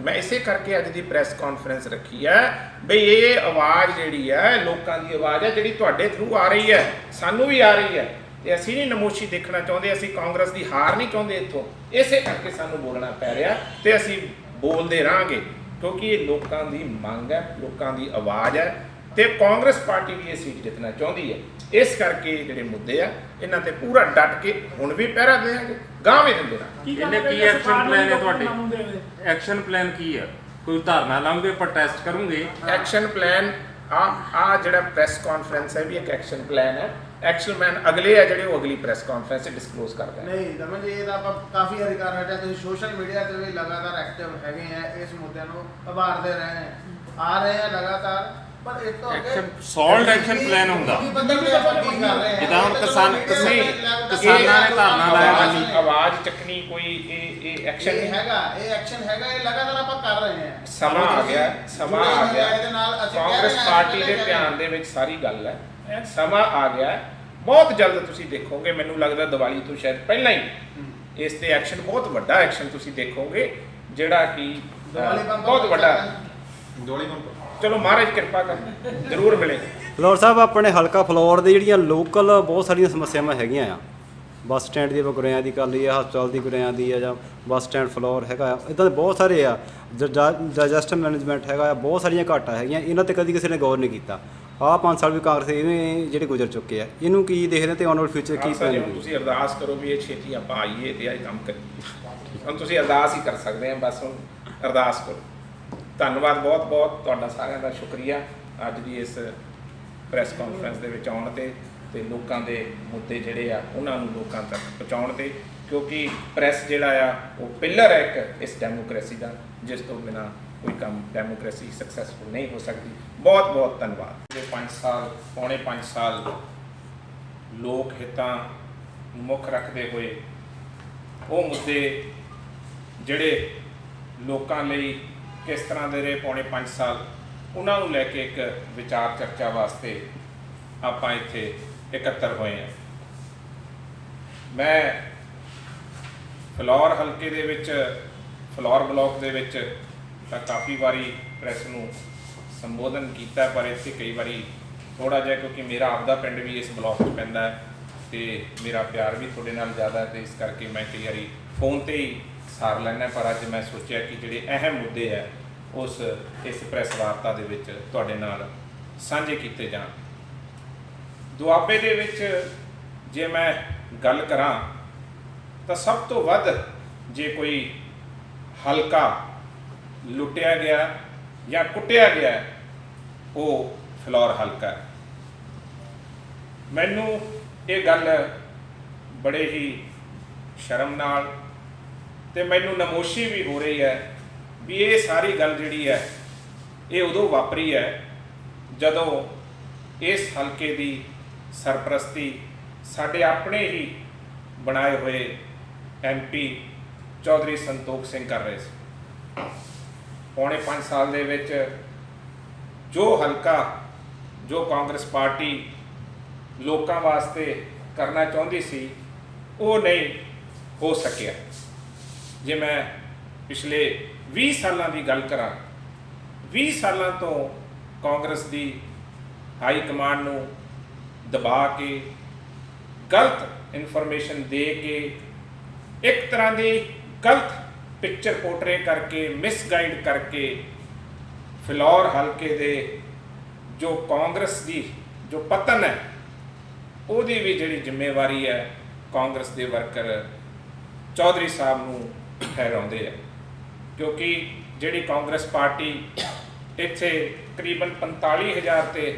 ਮੈਂ ਇਸੇ ਕਰਕੇ ਅੱਜ ਦੀ ਪ੍ਰੈਸ ਕਾਨਫਰੰਸ ਰੱਖੀ ਹੈ ਬਈ ਇਹ ਆਵਾਜ਼ ਜਿਹੜੀ ਹੈ ਲੋਕਾਂ ਦੀ ਆਵਾਜ਼ ਹੈ, ਜਿਹੜੀ ਤੁਹਾਡੇ ਥਰੂ ਆ ਰਹੀ ਹੈ, ਸਾਨੂੰ ਵੀ ਆ ਰਹੀ ਹੈ ਤੇ ਅਸੀਂ ਨਹੀਂ ਨਮੋਸ਼ੀ ਦੇਖਣਾ ਚਾਹੁੰਦੇ। ਅਸੀਂ ਕਾਂਗਰਸ ਦੀ ਹਾਰ ਨਹੀਂ ਚਾਹੁੰਦੇ ਇੱਥੋਂ, ਇਸੇ ਕਰਕੇ ਸਾਨੂੰ ਬੋਲਣਾ ਪੈ ਰਿਹਾ ਤੇ ਅਸੀਂ ਬੋਲਦੇ ਰਹਾਂਗੇ ਕਿਉਂਕਿ ਇਹ ਲੋਕਾਂ ਦੀ ਮੰਗ ਹੈ, ਲੋਕਾਂ ਦੀ ਆਵਾਜ਼ ਹੈ ਤੇ ਕਾਂਗਰਸ ਪਾਰਟੀ ਵੀ ਇਹ ਸੀਟ ਜਿੱਤਣਾ ਚਾਹੁੰਦੀ ਹੈ। ਇਸ ਕਰਕੇ ਜਿਹੜੇ ਮੁੱਦੇ ਆ ਇਹਨਾਂ ਤੇ ਪੂਰਾ ਡਟ ਕੇ ਹੁਣ ਵੀ ਪਹਿਰਾ ਦੇਵਾਂਗੇ, ਗਾਂਹ ਵੀ ਦਿੰਦੇ ਰਹਾਂਗੇ। ਇਹਨੇ ਕੀ ਐਕਸ਼ਨ ਪਲਾਨ ਹੈ ਤੁਹਾਡੇ? ਐਕਸ਼ਨ ਪਲਾਨ ਕੀ ਹੈ? ਕੋਈ ਧਰਨਾ ਲਾਉਂਗੇ, ਪ੍ਰੋਟੈਸਟ ਕਰੋਗੇ? ਐਕਸ਼ਨ ਪਲਾਨ ਆ ਜਿਹੜਾ ਪ੍ਰੈਸ ਕਾਨਫਰੰਸ ਹੈ ਵੀ ਇੱਕ ਐਕਸ਼ਨ ਪਲਾਨ ਹੈ। ਐਕਸ਼ਨ ਪਲਾਨ ਅਗਲੇ ਆ ਜਿਹੜੇ ਉਹ ਅਗਲੀ ਪ੍ਰੈਸ ਕਾਨਫਰੰਸ 'ਚ ਡਿਸਕਲੋਜ਼ ਕਰਦੇ ਹਾਂ। ਨਹੀਂ ਦਮਨ ਜੀ, ਇਹ ਤਾਂ ਆਪਾਂ ਕਾਫੀ ਵਾਰੀ ਕਰ ਹਟਿਆ। ਤੁਸੀਂ ਸੋਸ਼ਲ ਮੀਡੀਆ ਤੇ ਵੀ ਲਗਾਤਾਰ ਐਕਟਿਵ ਹੈਗੇ ਆ, ਇਸ ਮੁੱਦਿਆਂ ਨੂੰ ਉਭਾਰਦੇ ਆ ਰਹੇ ਆ ਲਗਾਤਾਰ। ਪਰ ਇਸ ਤੋਂ ਅੱਗੇ ਸੋਲਡ ਐਕਸ਼ਨ ਪਲਾਨ ਹੁੰਦਾ ਜਿੱਦਾਂ ਹੁਣ ਕਿਸਾਨਾਂ ਨੇ ਧਰਨਾ ਲਾਇਆ ਸੀ, ਆਵਾਜ਼ ਚੱਕਣੀ ਕੋਈ ਇਹ ਐਕਸ਼ਨ ਨਹੀਂ ਹੈਗਾ। ਇਹ ਐਕਸ਼ਨ ਹੈਗਾ, ਇਹ ਲਗਾਤਾਰ ਆਪਾਂ ਕਰ ਰਹੇ ਹਾਂ। ਸਮਾਂ ਆ ਗਿਆ, ਸਮਾਂ ਆ ਗਿਆ। ਇਹਦੇ ਨਾਲ ਅਸੀਂ ਕਹਿ ਕਾਂਗਰਸ ਰਹੇ ਹਾਂ ਪਾਰਟੀ ਦੇ ਧਿਆਨ ਦੇ ਵਿੱਚ ਸਾਰੀ ਗੱਲ ਹੈ। ਸਮਾਂ ਆ ਗਿਆ, ਬਹੁਤ ਜਲਦ ਤੁਸੀਂ ਦੇਖੋਗੇ। ਮੈਨੂੰ ਲੱਗਦਾ ਦੀਵਾਲੀ ਤੋਂ ਸ਼ਾਇਦ ਪਹਿਲਾਂ ਹੀ ਇਸ ਤੇ ਐਕਸ਼ਨ, ਬਹੁਤ ਵੱਡਾ ਐਕਸ਼ਨ ਤੁਸੀਂ ਦੇਖੋਗੇ ਜਿਹੜਾ ਕਿ ਬਹੁਤ ਵੱਡਾ। ਚਲੋ ਮਹਾਰਾਜ ਕਿਰਪਾ ਕਰ, ਜ਼ਰੂਰ ਮਿਲੇ। ਫਲੋਰ ਸਾਹਿਬ, ਆਪਣੇ ਹਲਕਾ ਫਲੋਰ ਦੇ ਜਿਹੜੀਆਂ ਲੋਕਲ ਬਹੁਤ ਸਾਰੀਆਂ ਸਮੱਸਿਆਵਾਂ ਹੈਗੀਆਂ ਆ। ਬੱਸ ਸਟੈਂਡ ਦੀ ਗੁਰਿਆਂ ਦੀ ਕਰ ਲਈ ਆ, ਹਸਪਤਾਲ ਦੀ ਗੁਰਿਆਂ ਦੀ ਆ, ਜਾਂ ਬੱਸ ਸਟੈਂਡ ਫਲੋਰ ਹੈਗਾ ਆ, ਇੱਦਾਂ ਦੇ ਬਹੁਤ ਸਾਰੇ ਆ। ਡਾਈਜੈਸਟਿਵ ਮੈਨੇਜਮੈਂਟ ਹੈਗਾ ਆ, ਬਹੁਤ ਸਾਰੀਆਂ ਘਾਟਾਂ ਹੈਗੀਆਂ। ਇਹਨਾਂ ਤੇ ਕਦੀ ਕਿਸੇ ਨੇ ਗੌਰ ਨਹੀਂ ਕੀਤਾ। ਆਹ 5 ਸਾਲ ਵੀ ਕਾਂਗਰਸ ਇਵੇਂ ਜਿਹੜੇ ਗੁਜ਼ਰ ਚੁੱਕੇ ਆ, ਇਹਨੂੰ ਕੀ ਦੇਖਦੇ ਤੇ ਆਉਣ ਵਾਲੇ ਫਿਊਚਰ ਕੀ ਖਾਲਸਾ ਜੀ, ਪਲਾਨ? ਤੁਸੀਂ ਅਰਦਾਸ ਕਰੋ ਵੀ ਇਹ ਛੇਤੀ ਆਪਾਂ ਆਈਏ ਤੇ ਇਹ ਕੰਮ ਕਰੀਏ। ਹੁਣ ਤੁਸੀਂ ਅਰਦਾਸ ਹੀ ਕਰ ਸਕਦੇ ਆ, ਬਸ ਹੁਣ ਅਰਦਾਸ ਕਰੋ। ਧੰਨਵਾਦ, ਬਹੁਤ ਬਹੁਤ ਤੁਹਾਡਾ ਸਾਰਿਆਂ ਦਾ ਸ਼ੁਕਰੀਆ ਅੱਜ ਦੀ ਇਸ ਪ੍ਰੈਸ ਕਾਨਫਰੰਸ ਦੇ ਵਿੱਚ ਆਉਣ ਤੇ ਲੋਕਾਂ ਦੇ ਮੁੱਦੇ ਜਿਹੜੇ ਆ ਉਹਨਾਂ ਨੂੰ ਲੋਕਾਂ ਤੱਕ ਪਹੁੰਚਾਉਣ ਤੇ, ਕਿਉਂਕਿ ਪ੍ਰੈਸ ਜਿਹੜਾ ਆ ਉਹ ਪਿੱਲਰ ਹੈ ਇੱਕ ਇਸ ਡੈਮੋਕ੍ਰੇਸੀ ਦਾ, ਜਿਸ ਤੋਂ ਬਿਨਾਂ ਕੋਈ ਕੰਮ ਡੈਮੋਕ੍ਰੇਸੀ ਸਕਸੈਸਫੁਲ ਨਹੀਂ ਹੋ ਸਕਦੀ। ਬਹੁਤ ਬਹੁਤ ਧੰਨਵਾਦ। 5 ਸਾਲ, ਪੌਣੇ 5 ਸਾਲ ਲੋਕ ਹਿੱਤਾਂ ਨੂੰ ਮੁੱਖ ਰੱਖਦੇ ਹੋਏ ਉਹ ਮੁੱਦੇ ਜਿਹੜੇ ਲੋਕਾਂ ਲਈ ਕਿਸ ਤਰ੍ਹਾਂ ਦੇ ਰਹੇ ਪੌਣੇ 5 ਸਾਲ, ਉਹਨਾਂ ਨੂੰ ਲੈ ਕੇ ਇੱਕ ਵਿਚਾਰ ਚਰਚਾ ਵਾਸਤੇ ਆਪਾਂ ਇੱਥੇ ਇਕੱਤਰ ਹੋਏ ਹਾਂ। ਮੈਂ ਫਲੋਰ ਹਲਕੇ ਦੇ ਵਿੱਚ, ਫਲੋਰ ਬਲਾਕ ਦੇ ਵਿੱਚ ਤਾਂ ਕਾਫੀ ਵਾਰੀ ਪ੍ਰੈਸ ਨੂੰ ਸੰਬੋਧਨ ਕੀਤਾ, ਪਰ ਇੱਥੇ ਕਈ ਵਾਰੀ ਥੋੜ੍ਹਾ ਜਿਹਾ, ਕਿਉਂਕਿ ਮੇਰਾ ਆਪਦਾ ਪਿੰਡ ਵੀ ਇਸ ਬਲਾਕ 'ਚ ਪੈਂਦਾ ਹੈ ਤੇ ਮੇਰਾ ਪਿਆਰ ਵੀ ਤੁਹਾਡੇ ਨਾਲ ਜ਼ਿਆਦਾ ਹੈ, ਤੇ ਇਸ ਕਰਕੇ ਮੈਂ ਕਈ ਵਾਰੀ ਫੋਨ 'ਤੇ ਹੀ ਸਾਰ ਲੈਣਾ। ਪਰ ਅੱਜ ਮੈਂ ਸੋਚਿਆ ਕਿ ਜਿਹੜੇ ਅਹਿਮ ਮੁੱਦੇ ਹੈ ਇਸ ਪ੍ਰੈਸ ਵਾਰਤਾ ਦੇ ਵਿੱਚ ਤੁਹਾਡੇ ਨਾਲ ਸਾਂਝੇ ਕੀਤੇ ਜਾਣ। ਦੁਆਬੇ ਦੇ ਵਿੱਚ ਜੇ ਮੈਂ ਗੱਲ ਕਰਾਂ ਤਾਂ ਸਭ ਤੋਂ ਵੱਧ ਜੇ ਕੋਈ ਹਲਕਾ ਲੁੱਟਿਆ ਗਿਆ ਜਾਂ ਕੁੱਟਿਆ ਗਿਆ ਉਹ ਫਲੋਰ ਹਲਕਾ ਹੈ। ਮੈਨੂੰ ਇਹ ਗੱਲ ਬੜੇ ਹੀ ਸ਼ਰਮ ਨਾਲ ਤੇ ਮੈਨੂੰ ਨਮੋਸ਼ੀ ਵੀ ਹੋ ਰਹੀ ਹੈ ਵੀ ਇਹ ਸਾਰੀ ਗੱਲ ਜਿਹੜੀ ਹੈ ਇਹ ਉਦੋਂ ਵਾਪਰੀ ਹੈ ਜਦੋਂ ਇਸ ਹਲਕੇ ਦੀ ਸਰਪ੍ਰਸਤੀ ਸਾਡੇ ਆਪਣੇ ਹੀ ਬਣਾਏ ਹੋਏ MP ਚੌਧਰੀ ਸੰਤੋਖ ਸਿੰਘ ਕਰ ਰਹੇ ਸੀ। ਪੌਣੇ 5 ਸਾਲ ਦੇ ਵਿੱਚ ਜੋ ਹਲਕਾ ਜੋ ਕਾਂਗਰਸ ਪਾਰਟੀ ਲੋਕਾਂ ਵਾਸਤੇ ਕਰਨਾ ਚਾਹੁੰਦੀ ਸੀ ਉਹ ਨਹੀਂ ਹੋ ਸਕਿਆ। ਜੇ ਮੈਂ ਪਿਛਲੇ 20 ਸਾਲਾਂ ਦੀ ਗੱਲ ਕਰਾਂ, 20 ਸਾਲਾਂ ਤੋਂ ਕਾਂਗਰਸ ਦੀ ਹਾਈ ਕਮਾਂਡ ਨੂੰ ਦਬਾ ਕੇ, ਗਲਤ ਇਨਫੋਰਮੇਸ਼ਨ ਦੇ ਕੇ, ਇੱਕ ਤਰ੍ਹਾਂ ਦੀ ਗਲਤ ਪਿਕਚਰ ਪੋਰਟਰੇ ਕਰਕੇ, ਮਿਸਗਾਈਡ ਕਰਕੇ ਫਿਲੌਰ ਹਲਕੇ ਦੇ ਜੋ ਕਾਂਗਰਸ ਦੀ ਜੋ ਪਤਨ ਹੈ ਉਹਦੀ ਵੀ ਜਿਹੜੀ ਜ਼ਿੰਮੇਵਾਰੀ ਹੈ ਕਾਂਗਰਸ ਦੇ ਵਰਕਰ ਚੌਧਰੀ ਸਾਹਿਬ ਨੂੰ ਠਹਿਰਾਉਂਦੇ ਆ। ਕਿਉਂਕਿ ਜਿਹੜੀ ਕਾਂਗਰਸ ਪਾਰਟੀ ਇੱਥੇ ਤਕਰੀਬਨ 45,000 ਤੇ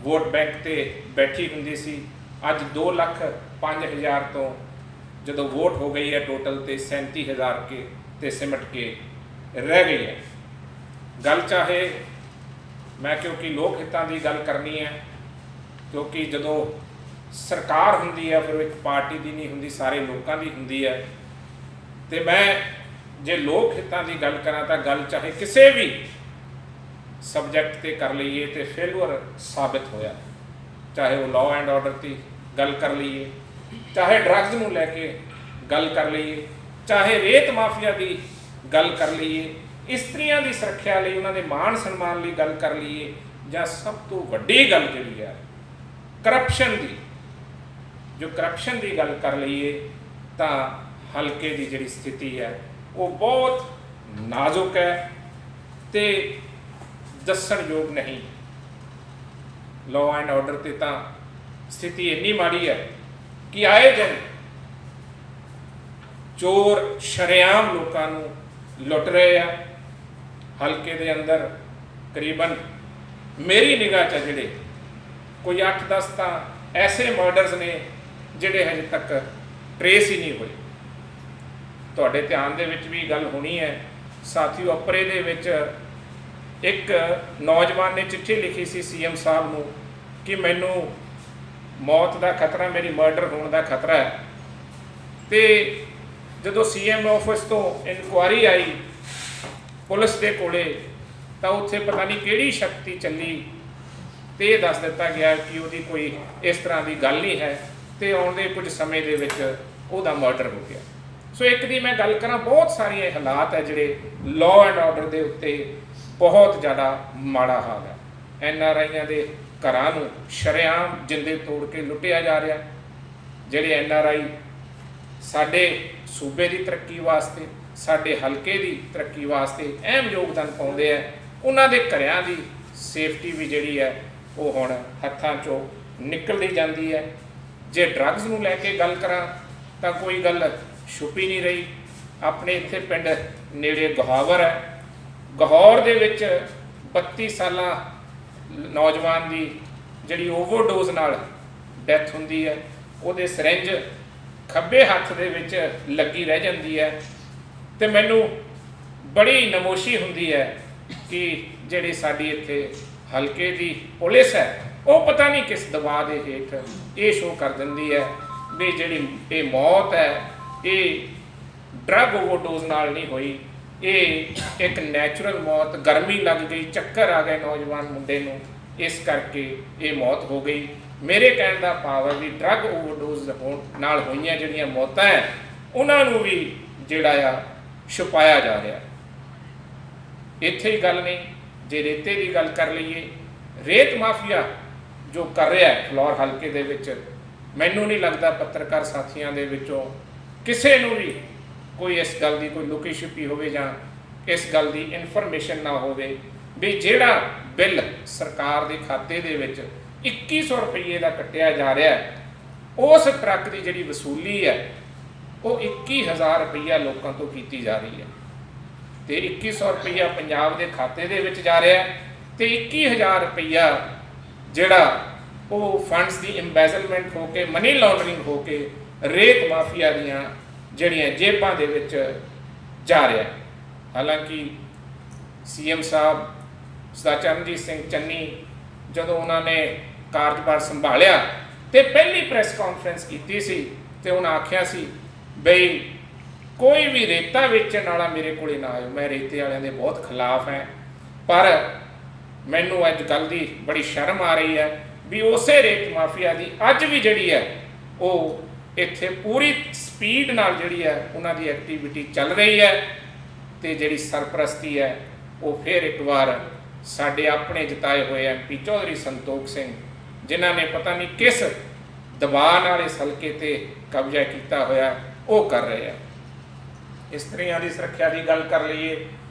ਵੋਟ ਬੈਂਕ ਤੇ ਬੈਠੀ ਹੁੰਦੀ ਸੀ, ਅੱਜ 2,05,000 ਤੋਂ ਜਦੋਂ ਵੋਟ ਹੋ ਗਈ ਹੈ ਟੋਟਲ ਤੇ 37,000 ਕੇ ਤੇ ਸਿਮਟ ਕੇ ਰਹਿ ਗਈ ਹੈ। ਗੱਲ ਚਾਹੇ ਮੈਂ ਕਿਉਂਕਿ ਲੋਕ ਹਿੱਤਾਂ ਦੀ ਗੱਲ ਕਰਨੀ ਹੈ, ਕਿਉਂਕਿ ਜਦੋਂ ਸਰਕਾਰ ਹੁੰਦੀ ਹੈ ਫਿਰ ਉਹ ਇੱਕ ਪਾਰਟੀ ਦੀ ਨਹੀਂ ਹੁੰਦੀ, ਸਾਰੇ ਲੋਕਾਂ ਦੀ ਹੁੰਦੀ ਹੈ। ਤੇ ਮੈਂ ਜੇ ਲੋਕ ਹਿੱਤਾਂ ਦੀ ਗੱਲ ਕਰਾਂ ਤਾਂ ਗੱਲ ਚਾਹੇ ਕਿਸੇ ਵੀ ਸਬਜੈਕਟ ਤੇ ਕਰ ਲਈਏ ਤੇ ਫੇਲੂਅਰ ਸਾਬਿਤ ਹੋਇਆ, ਚਾਹੇ ਉਹ ਲਾਅ ਐਂਡ ਆਰਡਰ ਦੀ ਗੱਲ ਕਰ ਲਈਏ, ਚਾਹੇ ਡਰੱਗਸ ਨੂੰ ਲੈ ਕੇ ਗੱਲ ਕਰ ਲਈਏ, ਚਾਹੇ ਰੇਤ ਮਾਫੀਆ ਦੀ ਗੱਲ ਕਰ ਲਈਏ, ਇਸਤਰੀਆਂ ਦੀ ਸੁਰੱਖਿਆ ਲਈ, ਉਹਨਾਂ ਦੇ ਮਾਣ ਸਨਮਾਨ ਲਈ ਗੱਲ ਕਰ ਲਈਏ, ਜਾਂ ਸਭ ਤੋਂ ਵੱਡੀ ਗੱਲ ਜਿਹੜੀ ਹੈ ਕਰਪਸ਼ਨ ਦੀ, ਜੋ ਕਰਪਸ਼ਨ ਦੀ ਗੱਲ ਕਰ ਲਈਏ ਤਾਂ ਹਲਕੇ ਦੀ ਜਿਹੜੀ ਸਥਿਤੀ ਹੈ ਉਹ ਬਹੁਤ ਨਾਜ਼ੁਕ ਹੈ ਤੇ ਦੱਸਣਯੋਗ ਨਹੀਂ। ਲਾਅ ਐਂਡ ਆਰਡਰ ਤੇ ਤਾਂ ਸਥਿਤੀ ਇੰਨੀ ਮਾੜੀ ਹੈ ਕਿ ਆਏ ਦਿਨ ਚੋਰ ਸ਼ਰੇਆਮ ਲੋਕਾਂ ਨੂੰ ਲੁੱਟ ਰਹੇ ਆ। ਹਲਕੇ ਦੇ ਅੰਦਰ ਕਰੀਬਨ ਮੇਰੀ ਨਿਗਾਹ 'ਚ ਜਿਹੜੇ ਕੋਈ 8-10 ਤਾਂ ਐਸੇ ਮਰਡਰਸ ਨੇ ਜਿਹੜੇ ਹਜੇ ਤੱਕ ਟਰੇਸ ਹੀ ਨਹੀਂ ਹੋਏ। ਤੁਹਾਡੇ ਧਿਆਨ ਦੇ ਵਿੱਚ ਵੀ ਗੱਲ ਹੋਣੀ ਹੈ ਸਾਥੀਓ, ਅਪਰੇ ਦੇ ਵਿੱਚ ਇੱਕ ਨੌਜਵਾਨ ਨੇ ਚਿੱਠੀ ਲਿਖੀ ਸੀ ਸੀਐਮ ਸਾਹਿਬ ਨੂੰ ਕਿ ਮੈਨੂੰ ਮੌਤ ਦਾ ਖਤਰਾ, ਮੇਰੀ ਮਰਡਰ ਹੋਣ ਦਾ ਖਤਰਾ ਹੈ। ਤੇ ਜਦੋਂ ਸੀਐਮ ਆਫਿਸ ਤੋਂ ਇਨਕੁਆਰੀ ਆਈ ਪੁਲਿਸ ਦੇ ਕੋਲੇ ਤਾਂ ਉੱਥੇ ਪਤਾ ਨਹੀਂ ਕਿਹੜੀ ਸ਼ਕਤੀ ਚੱਲੀ ਤੇ ਇਹ ਦੱਸ ਦਿੱਤਾ ਗਿਆ ਕਿ ਉਹਦੀ ਕੋਈ ਇਸ ਤਰ੍ਹਾਂ ਦੀ ਗੱਲ ਨਹੀਂ ਹੈ ਤੇ ਆਉਣ ਦੇ ਕੁਝ ਸਮੇਂ ਦੇ ਵਿੱਚ ਉਹਦਾ ਮਰਡਰ ਹੋ ਗਿਆ। ਸੋ ਇੱਕ ਦੀ ਮੈਂ ਗੱਲ ਕਰਾਂ, ਬਹੁਤ ਸਾਰੀਆਂ ਹਾਲਾਤ ਹੈ ਜਿਹੜੇ ਲਾਅ ਐਂਡ ਆਰਡਰ ਦੇ ਉੱਤੇ ਬਹੁਤ ਜ਼ਿਆਦਾ ਮਾੜਾ ਹਾਲ ਹੈ। NRIਆਂ ਦੇ ਘਰਾਂ ਨੂੰ ਸ਼ਰੇਆਮ ਜਿੰਦੇ ਤੋੜ ਕੇ ਲੁੱਟਿਆ ਜਾ ਰਿਹਾ। ਜਿਹੜੇ NRI ਸਾਡੇ ਸੂਬੇ ਦੀ ਤਰੱਕੀ ਵਾਸਤੇ, ਸਾਡੇ ਹਲਕੇ ਦੀ ਤਰੱਕੀ ਵਾਸਤੇ ਅਹਿਮ ਯੋਗਦਾਨ ਪਾਉਂਦੇ ਆ, ਉਹਨਾਂ ਦੇ ਘਰਿਆਂ ਦੀ ਸੇਫਟੀ ਵੀ ਜਿਹੜੀ ਹੈ ਉਹ ਹੁਣ ਹੱਥਾਂ 'ਚੋਂ ਨਿਕਲਦੀ ਜਾਂਦੀ ਹੈ। ਜੇ ਡਰੱਗਸ ਨੂੰ ਲੈ ਕੇ ਗੱਲ ਕਰਾਂ ਤਾਂ ਕੋਈ ਗੱਲ ਛੁਪੀ ਨਹੀਂ ਰਹੀ। ਆਪਣੇ ਇੱਥੇ ਪਿੰਡ ਨੇੜੇ ਗਹਾਵਰ ਹੈ, ਗਹੌਰ ਦੇ ਵਿੱਚ 32 ਸਾਲਾਂ ਨੌਜਵਾਨ ਦੀ ਜਿਹੜੀ ਓਵਰਡੋਜ਼ ਨਾਲ ਡੈਥ ਹੁੰਦੀ ਹੈ। ਉਹਦੇ ਸਿਰਿੰਜ ਖੱਬੇ ਹੱਥ ਦੇ ਵਿੱਚ ਲੱਗੀ ਰਹਿ ਜਾਂਦੀ ਹੈ ਤੇ ਮੈਨੂੰ ਬੜੀ ਨਮੋਸ਼ੀ ਹੁੰਦੀ ਹੈ ਕਿ ਜਿਹੜੀ ਸਾਡੀ ਇੱਥੇ ਹਲਕੇ ਦੀ ਪੁਲਿਸ ਹੈ ਉਹ ਪਤਾ ਨਹੀਂ ਕਿਸ ਦਬਾਅ ਦੇ ਹੇਠ ਇਹ ਸ਼ੋਅ ਕਰ ਦਿੰਦੀ ਹੈ ਵੀ ਜਿਹੜੀ ਇਹ ਮੌਤ ਹੈ ਇਹ ਡਰੱਗ ਓਵਰਡੋਜ਼ ਨਾਲ ਨਹੀਂ ਹੋਈ, ਇਹ ਇੱਕ ਨੈਚੁਰਲ ਮੌਤ, ਗਰਮੀ ਲੱਗ ਗਈ, ਚੱਕਰ ਆ ਗਏ ਨੌਜਵਾਨ ਮੁੰਡੇ ਨੂੰ, ਇਸ ਕਰਕੇ ਇਹ ਮੌਤ ਹੋ ਗਈ। ਮੇਰੇ ਕਹਿਣ ਦਾ ਭਾਵ ਹੈ ਵੀ ਡਰੱਗ ਓਵਰਡੋਜ਼ ਨਾਲ ਹੋਈਆਂ ਜਿਹੜੀਆਂ ਮੌਤਾਂ ਹੈ ਉਹਨਾਂ ਨੂੰ ਵੀ ਜਿਹੜਾ ਆ ਛੁਪਾਇਆ ਜਾ ਰਿਹਾ। ਇੱਥੇ ਹੀ ਗੱਲ ਨਹੀਂ, ਜੇ ਰੇਤੇ ਦੀ ਗੱਲ ਕਰ ਲਈਏ, ਰੇਤ ਮਾਫੀਆ ਜੋ ਕਰ ਰਿਹਾ ਹੈ ਫਲੋਰ ਹਲਕੇ ਦੇ ਵਿੱਚ, ਮੈਨੂੰ ਨਹੀਂ ਲੱਗਦਾ ਪੱਤਰਕਾਰ ਸਾਥੀਆਂ ਦੇ ਵਿੱਚੋਂ ਕਿਸੇ ਨੂੰ ਵੀ ਕੋਈ ਇਸ ਗੱਲ ਦੀ ਕੋਈ ਲੁਕੀ ਛਿਪੀ ਹੋਵੇ ਜਾਂ ਇਸ ਗੱਲ ਦੀ ਇਨਫੋਰਮੇਸ਼ਨ ਨਾ ਹੋਵੇ ਵੀ ਜਿਹੜਾ ਬਿੱਲ ਸਰਕਾਰ ਦੇ ਖਾਤੇ ਦੇ ਵਿੱਚ 2100 ਰੁਪਏ ਦਾ ਕੱਟਿਆ ਜਾ ਰਿਹਾ ਹੈ, ਉਸ ਟਰੱਕ ਦੀ ਜਿਹੜੀ ਵਸੂਲੀ ਹੈ ਉਹ 21,000 ਰੁਪਈਆ ਲੋਕਾਂ ਤੋਂ ਕੀਤੀ ਜਾ ਰਹੀ ਹੈ ਤੇ 2100 ਰੁਪਈਆ ਪੰਜਾਬ ਦੇ ਖਾਤੇ ਦੇ ਵਿੱਚ ਜਾ ਰਿਹਾ ਤੇ 21,000 ਰੁਪਈਆ ਜਿਹੜਾ ਉਹ ਫੰਡਸ ਦੀ ਇੰਬੈਜ਼ਲਮੈਂਟ ਹੋ ਕੇ, ਮਨੀ ਲਾਂਡਰਿੰਗ ਹੋ ਕੇ ਰੇਤ ਮਾਫੀਆ ਦੀਆਂ ਜਿਹੜੀਆਂ ਜੇਬਾਂ ਦੇ ਵਿੱਚ ਜਾ ਰਿਹਾ। ਹਾਲਾਂਕਿ ਸੀਐਮ ਸਾਹਿਬ ਸਰਦਾਰ ਚਰਨਜੀਤ ਸਿੰਘ ਚੰਨੀ ਜਦੋਂ ਉਹਨਾਂ ਨੇ ਕਾਰਜਭਾਰ ਸੰਭਾਲਿਆ ਤੇ ਪਹਿਲੀ ਪ੍ਰੈਸ ਕਾਨਫਰੰਸ ਕੀਤੀ ਸੀ ਤੇ ਉਹਨਾਂ ਆਖਿਆ ਸੀ ਬਈ ਕੋਈ ਵੀ ਰੇਤਾ ਵੇਚਣ ਵਾਲਾ ਮੇਰੇ ਕੋਲੇ ਨਾ ਆਇਓ। ਮੈਂ ਰੇਤੇ ਵਾਲਿਆਂ ਦੇ ਬਹੁਤ ਖਿਲਾਫ ਹੈ, ਪਰ ਮੈਨੂੰ ਅੱਜ ਗੱਲ ਦੀ ਬੜੀ ਸ਼ਰਮ ਆ ਰਹੀ ਹੈ ਵੀ ਉਸੇ ਰੇਤ ਮਾਫੀਆ ਦੀ ਅੱਜ ਵੀ ਜਿਹੜੀ ਹੈ ਉਹ ਇੱਥੇ ਪੂਰੀ ਸਪੀਡ ਨਾਲ ਜਿਹੜੀ ਹੈ ਉਹਨਾਂ ਦੀ ਐਕਟੀਵਿਟੀ ਚੱਲ ਰਹੀ ਹੈ, ਤੇ ਜਿਹੜੀ ਸਰਪ੍ਰਸਤੀ ਹੈ ਉਹ ਫਿਰ ਇੱਕ ਵਾਰ ਸਾਡੇ ਆਪਣੇ ਜਿਤਾਏ ਹੋਏ MP ਚੌਧਰੀ ਸੰਤੋਖ ਸਿੰਘ, ਜਿਨ੍ਹਾਂ ਨੇ ਪਤਾ ਨਹੀਂ ਕਿਸ ਦਬਾਅ ਨਾਲ ਇਸ ਹਲਕੇ ਤੇ ਕਬਜ਼ਾ ਕੀਤਾ ਹੋਇਆ, ਉਹ ਕਰ ਰਹੇ ਆ। ਇਸਤਰੀਆਂ ਦੀ ਸੁਰੱਖਿਆ ਦੀ ਗੱਲ ਕਰ ਲਈਏ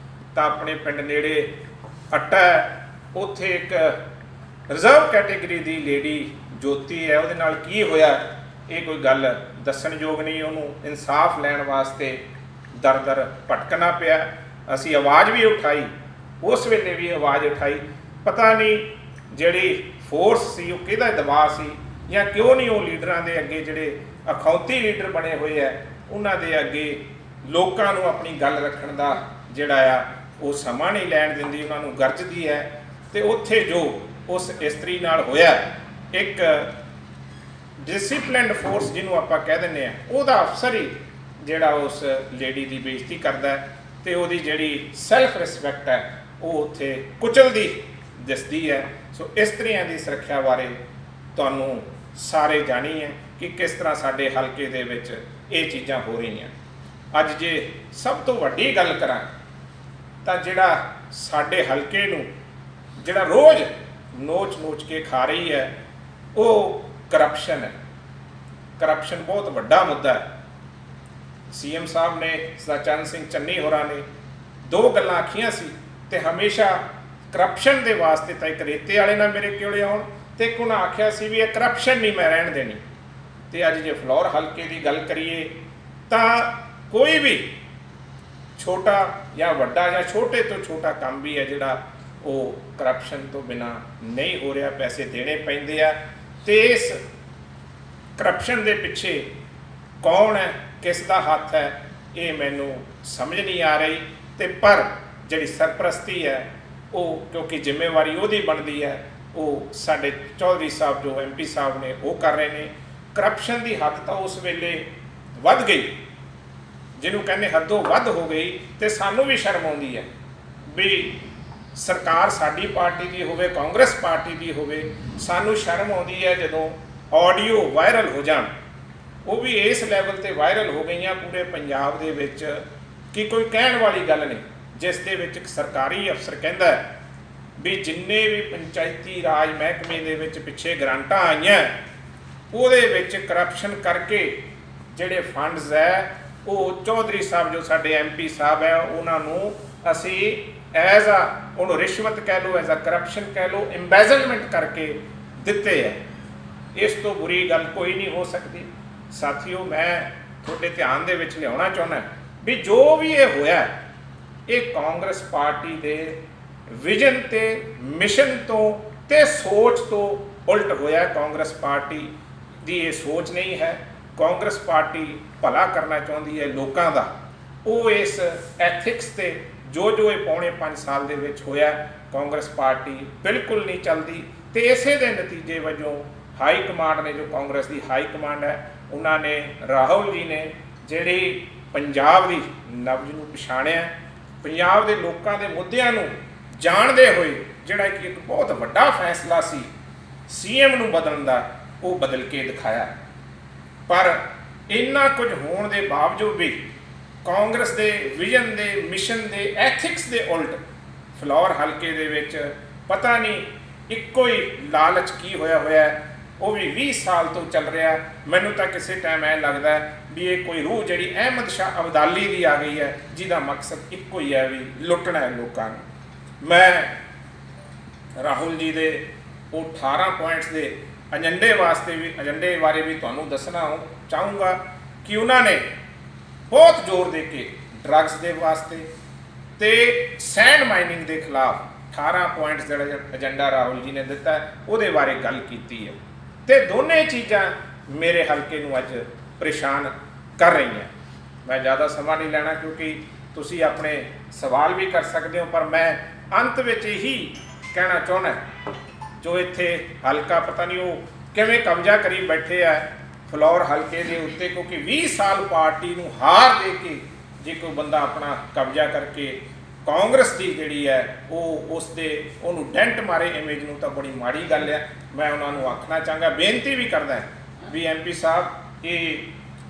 ਤਾਂ ਆਪਣੇ ਪਿੰਡ ਨੇੜੇ ਅੱਟਾ ਹੈ, ਉੱਥੇ ਇੱਕ ਰਿਜ਼ਰਵ ਕੈਟੇਗਰੀ ਦੀ ਲੇਡੀ ਜੋਤੀ ਹੈ, ਉਹਦੇ ਨਾਲ ਕੀ ਹੋਇਆ ਇਹ ਕੋਈ ਗੱਲ ਦੱਸਣਯੋਗ ਨਹੀਂ। ਉਹਨੂੰ ਇਨਸਾਫ ਲੈਣ ਵਾਸਤੇ ਦਰ ਦਰ ਭਟਕਣਾ ਪਿਆ। ਅਸੀਂ ਆਵਾਜ਼ ਵੀ ਉਠਾਈ, ਉਸ ਵੇਲੇ ਵੀ ਆਵਾਜ਼ ਉਠਾਈ, ਪਤਾ ਨਹੀਂ ਜਿਹੜੀ ਫੋਰਸ ਸੀ ਉਹ ਕਿਹਦਾ ਦਬਾਅ ਸੀ ਜਾਂ ਕਿਉਂ ਨਹੀਂ ਉਹ ਲੀਡਰਾਂ ਦੇ ਅੱਗੇ, ਜਿਹੜੇ ਅਖੌਤੀ ਲੀਡਰ ਬਣੇ ਹੋਏ ਆ, ਉਹਨਾਂ ਦੇ ਅੱਗੇ ਲੋਕਾਂ ਨੂੰ ਆਪਣੀ ਗੱਲ ਰੱਖਣ ਦਾ ਜਿਹੜਾ ਆ ਉਹ ਸਮਾਂ ਨਹੀਂ ਲੈਣ ਦਿੰਦੀ, ਉਹਨਾਂ ਨੂੰ ਗਰਜਦੀ ਹੈ। ਤੇ ਉੱਥੇ ਜੋ ਉਸ ਇਸਤਰੀ ਨਾਲ ਹੋਇਆ, ਇੱਕ ਡਿਸਿਪਲਿਨਡ ਫੋਰਸ ਜਿਹਨੂੰ ਆਪਾਂ ਕਹਿ ਦਿੰਦੇ ਆ, ਉਹਦਾ ਅਫਸਰ ਹੀ ਜਿਹੜਾ ਉਸ ਲੇਡੀ ਦੀ ਬੇਇੱਜ਼ਤੀ ਕਰਦਾ ਹੈ, ਤੇ ਉਹਦੀ ਜਿਹੜੀ ਸੈਲਫ ਰਿਸਪੈਕਟ ਹੈ ਉਹ ਉੱਥੇ ਕੁਚਲਦੀ ਦਿਸਦੀ ਹੈ। ਸੋ ਇਸਤਰੀਆਂ ਦੀ ਸੁਰੱਖਿਆ ਬਾਰੇ ਤੁਹਾਨੂੰ ਸਾਰੇ ਜਾਣੀ ਹੈ ਕਿ ਕਿਸ ਤਰ੍ਹਾਂ ਸਾਡੇ ਹਲਕੇ ਦੇ ਵਿੱਚ ਇਹ ਚੀਜ਼ਾਂ ਹੋ ਰਹੀਆਂ। ਅੱਜ ਜੇ ਸਭ ਤੋਂ ਵੱਡੀ ਗੱਲ ਕਰਾਂ ਤਾਂ ਜਿਹੜਾ ਸਾਡੇ ਹਲਕੇ ਨੂੰ ਜਿਹੜਾ ਰੋਜ਼ ਨੋਚ ਕੇ ਖਾ ਰਹੀ ਹੈ ਉਹ ਕਰਪਸ਼ਨ ਹੈ। ਕਰਪਸ਼ਨ ਬਹੁਤ ਵੱਡਾ ਮੁੱਦਾ ਹੈ। CM ਸਾਹਿਬ ਨੇ, ਸਚਨ ਸਿੰਘ ਚੰਨੀ ਹੋਰਾਂ ਨੇ ਦੋ ਗੱਲਾਂ ਆਖੀਆਂ ਸੀ, ਤੇ ਹਮੇਸ਼ਾ ਕਰਪਸ਼ਨ ਦੇ ਵਾਸਤੇ ਤਾਂ ਇੱਕ ਰੇਤੇ ਵਾਲੇ ਨਾਲ ਮੇਰੇ ਕੋਲੇ ਆਉਣ, ਤੇ ਇੱਕ ਉਹਨਾਂ ਆਖਿਆ ਸੀ ਵੀ ਇਹ ਕਰਪਸ਼ਨ ਨਹੀਂ ਮੈਂ ਰਹਿਣ ਦੇਣੀ। ਤੇ ਅੱਜ ਜੇ ਫਲੋਰ ਹਲਕੇ ਦੀ ਗੱਲ ਕਰੀਏ ਤਾਂ ਕੋਈ ਵੀ ਛੋਟਾ ਜਾਂ ਵੱਡਾ ਜਾਂ ਛੋਟੇ ਤੋਂ ਛੋਟਾ ਕੰਮ ਵੀ ਹੈ ਜਿਹੜਾ ਉਹ ਕਰਪਸ਼ਨ ਤੋਂ ਬਿਨਾ ਨਹੀਂ ਹੋ ਰਿਹਾ, ਪੈਸੇ ਦੇਣੇ ਪੈਂਦੇ ਆ। ਤੇ ਇਸ ਕਰਪਸ਼ਨ ਦੇ ਪਿੱਛੇ ਕੌਣ ਹੈ, ਕਿਸ ਦਾ ਹੱਥ ਹੈ, ਇਹ ਮੈਨੂੰ ਸਮਝ ਨਹੀਂ ਆ ਰਹੀ। ਤੇ ਪਰ ਜਿਹੜੀ ਸਰਪ੍ਰਸਤੀ ਹੈ ਉਹ ਕਿਉਂਕਿ ਜ਼ਿੰਮੇਵਾਰੀ ਉਹਦੀ ਬਣਦੀ ਹੈ, ਉਹ ਸਾਡੇ ਚੌਧਰੀ ਸਾਹਿਬ ਜੋ MP ਸਾਹਿਬ ਨੇ ਉਹ ਕਰ ਰਹੇ ਨੇ। ਕਰਪਸ਼ਨ ਦੀ ਹੱਦ ਤਾਂ ਉਸ ਵੇਲੇ ਵੱਧ ਗਈ, ਜਿਹਨੂੰ ਕਹਿੰਦੇ ਹੱਦੋਂ ਵੱਧ ਹੋ ਗਈ, ਤੇ ਸਾਨੂੰ ਵੀ ਸ਼ਰਮ ਆਉਂਦੀ ਹੈ ਵੀ ਸਰਕਾਰ ਸਾਡੀ ਪਾਰਟੀ ਦੀ ਹੋਵੇ, ਕਾਂਗਰਸ ਪਾਰਟੀ ਦੀ ਹੋਵੇ, ਸਾਨੂੰ ਸ਼ਰਮ ਆਉਂਦੀ ਹੈ ਜਦੋਂ ਆਡੀਓ ਵਾਇਰਲ ਹੋ ਜਾਣ। ਉਹ ਵੀ ਇਸ ਲੈਵਲ ਤੇ ਵਾਇਰਲ ਹੋ ਗਈਆਂ ਪੂਰੇ ਪੰਜਾਬ ਦੇ ਵਿੱਚ ਕਿ ਕੋਈ ਕਹਿਣ ਵਾਲੀ ਗੱਲ ਨਹੀਂ, ਜਿਸ ਦੇ ਵਿੱਚ ਇੱਕ ਸਰਕਾਰੀ ਅਫਸਰ ਕਹਿੰਦਾ ਵੀ ਜਿੰਨੇ ਵੀ ਪੰਚਾਇਤੀ ਰਾਜ ਮਹਿਕਮੇ ਦੇ ਵਿੱਚ ਪਿੱਛੇ ਗ੍ਰਾਂਟਾਂ ਆਈਆਂ ਉਹਦੇ ਵਿੱਚ ਕਰਪਸ਼ਨ ਕਰਕੇ ਜਿਹੜੇ ਫੰਡਸ ਹੈ ਉਹ ਚੌਧਰੀ ਸਾਹਿਬ ਜੋ ਸਾਡੇ MP ਸਾਹਿਬ ਹੈ ਉਹਨਾਂ ਨੂੰ ਅਸੀਂ ਐਜ਼ ਆ ਉਹਨੂੰ ਰਿਸ਼ਵਤ ਕਹਿ ਲਓ, ਐਜ਼ ਆ ਕਰਪਸ਼ਨ ਕਹਿ ਲਓ, ਇੰਬੈਜ਼ਲਮੈਂਟ ਕਰਕੇ ਦਿੱਤੇ ਹੈ। ਇਸ ਤੋਂ ਬੁਰੀ ਗੱਲ ਕੋਈ ਨਹੀਂ ਹੋ ਸਕਦੀ। ਸਾਥੀਓ, ਮੈਂ ਤੁਹਾਡੇ ਧਿਆਨ ਦੇ ਵਿੱਚ ਲਿਆਉਣਾ ਚਾਹੁੰਦਾ ਵੀ ਜੋ ਵੀ ਇਹ ਹੋਇਆ ਇਹ ਕਾਂਗਰਸ ਪਾਰਟੀ ਦੇ ਵਿਜ਼ਨ ਤੇ ਮਿਸ਼ਨ ਤੋਂ ਤੇ ਸੋਚ ਤੋਂ ਉਲਟ ਹੋਇਆ। ਕਾਂਗਰਸ ਪਾਰਟੀ ਦੀ ਇਹ ਸੋਚ ਨਹੀਂ ਹੈ। ਕਾਂਗਰਸ ਪਾਰਟੀ ਭਲਾ ਕਰਨਾ ਚਾਹੁੰਦੀ ਹੈ ਲੋਕਾਂ ਦਾ। ਉਹ ਇਸ ਐਥਿਕਸ ਤੇ ਜੋ ਇਹ ਪੌਣੇ 5 ਸਾਲ ਦੇ ਵਿੱਚ ਹੋਇਆ, ਕਾਂਗਰਸ ਪਾਰਟੀ ਬਿਲਕੁਲ ਨਹੀਂ ਚੱਲਦੀ। ਤੇ ਇਸੇ ਦੇ ਨਤੀਜੇ ਵਜੋਂ ਹਾਈ ਕਮਾਂਡ ਨੇ, ਜੋ ਕਾਂਗਰਸ ਦੀ ਹਾਈ ਕਮਾਂਡ ਹੈ, ਉਹਨਾਂ ਨੇ, ਰਾਹੁਲ ਜੀ ਨੇ ਜਿਹੜੀ ਪੰਜਾਬ ਦੀ ਨਬਜ਼ ਨੂੰ ਪਛਾਣਿਆ, ਪੰਜਾਬ ਦੇ ਲੋਕਾਂ ਦੇ ਮੁੱਦਿਆਂ ਨੂੰ ਜਾਣਦੇ ਹੋਏ ਜਿਹੜਾ ਕਿ ਇੱਕ ਬਹੁਤ ਵੱਡਾ ਫੈਸਲਾ ਸੀ CM ਨੂੰ ਬਦਲਣ ਦਾ, ਉਹ ਬਦਲ ਕੇ ਦਿਖਾਇਆ। ਪਰ ਇੰਨਾ ਕੁਝ ਹੋਣ ਦੇ ਬਾਵਜੂਦ ਵੀ ਕਾਂਗਰਸ ਦੇ ਵਿਜ਼ਨ ਦੇ, ਮਿਸ਼ਨ ਦੇ, ਐਥਿਕਸ ਦੇ ਉਲਟ ਫਲੋਰ ਹਲਕੇ ਦੇ ਵਿੱਚ ਪਤਾ ਨਹੀਂ ਇੱਕੋ ਹੀ ਲਾਲਚ ਕੀ ਹੋਇਆ, ਉਹ ਵੀ 20 ਸਾਲ ਤੋਂ ਚੱਲ ਰਿਹਾ। ਮੈਨੂੰ ਤਾਂ ਕਿਸੇ ਟਾਈਮ ਐਂ ਲੱਗਦਾ ਵੀ ਇਹ ਕੋਈ ਰੂਹ ਜਿਹੜੀ ਅਹਿਮਦ ਸ਼ਾਹ ਅਬਦਾਲੀ ਦੀ ਆ ਗਈ ਹੈ, ਜਿਹਦਾ ਮਕਸਦ ਇੱਕੋ ਹੀ ਹੈ ਵੀ ਲੁੱਟਣਾ ਹੈ ਲੋਕਾਂ ਨੂੰ। ਮੈਂ ਰਾਹੁਲ ਜੀ ਦੇ ਉਹ 18 ਪੁਆਇੰਟਸ ਦੇ ਏਜੰਡੇ ਬਾਰੇ ਵੀ ਤੁਹਾਨੂੰ ਦੱਸਣਾ ਚਾਹੂੰਗਾ ਕਿ ਉਹਨਾਂ ਨੇ ਬਹੁਤ ਜ਼ੋਰ ਦੇ ਕੇ ਡਰੱਗਸ ਦੇ ਵਾਸਤੇ ਤੇ ਸੈਂਡ ਮਾਈਨਿੰਗ ਦੇ ਖਿਲਾਫ 18 ਪੁਆਇੰਟਸ ਜਿਹੜਾ ਏਜੰਡਾ ਰਾਹੁਲ ਜੀ ਨੇ ਦਿੱਤਾ, ਉਹਦੇ ਬਾਰੇ ਗੱਲ ਕੀਤੀ ਹੈ। ਤੇ ਦੋਨੇ ਚੀਜ਼ਾਂ ਮੇਰੇ ਹਲਕੇ ਨੂੰ ਅੱਜ ਪਰੇਸ਼ਾਨ ਕਰ ਰਹੀਆਂ। ਮੈਂ ਜ਼ਿਆਦਾ ਸਮਾਂ ਨਹੀਂ ਲੈਣਾ ਕਿਉਂਕਿ ਤੁਸੀਂ ਆਪਣੇ ਸਵਾਲ ਵੀ ਕਰ ਸਕਦੇ ਹੋ, ਪਰ ਮੈਂ ਅੰਤ ਵਿੱਚ ਇਹੀ ਕਹਿਣਾ ਚਾਹੁੰਦਾ, ਜੋ ਇੱਥੇ ਹਲਕਾ ਪਤਾ ਨਹੀਂ ਉਹ ਕਿਵੇਂ ਕਬਜ਼ਾ ਕਰੀ ਬੈਠੇ ਆ ਫਲੋਰ ਹਲਕੇ ਦੇ ਉੱਤੇ, ਕਿਉਂਕਿ 20 ਸਾਲ ਪਾਰਟੀ ਨੂੰ ਹਾਰ ਦੇ ਕੇ ਜੇ ਕੋਈ ਬੰਦਾ ਆਪਣਾ ਕਬਜ਼ਾ ਕਰਕੇ ਕਾਂਗਰਸ ਦੀ ਜਿਹੜੀ ਹੈ ਉਹਨੂੰ ਡੈਂਟ ਮਾਰੇ ਇਮੇਜ ਨੂੰ, ਤਾਂ ਬੜੀ ਮਾੜੀ ਗੱਲ ਹੈ। ਮੈਂ ਉਹਨਾਂ ਨੂੰ ਆਖਣਾ ਚਾਹਾਂਗਾ, ਬੇਨਤੀ ਵੀ ਕਰਦਾ ਵੀ MP ਸਾਹਿਬ, ਇਹ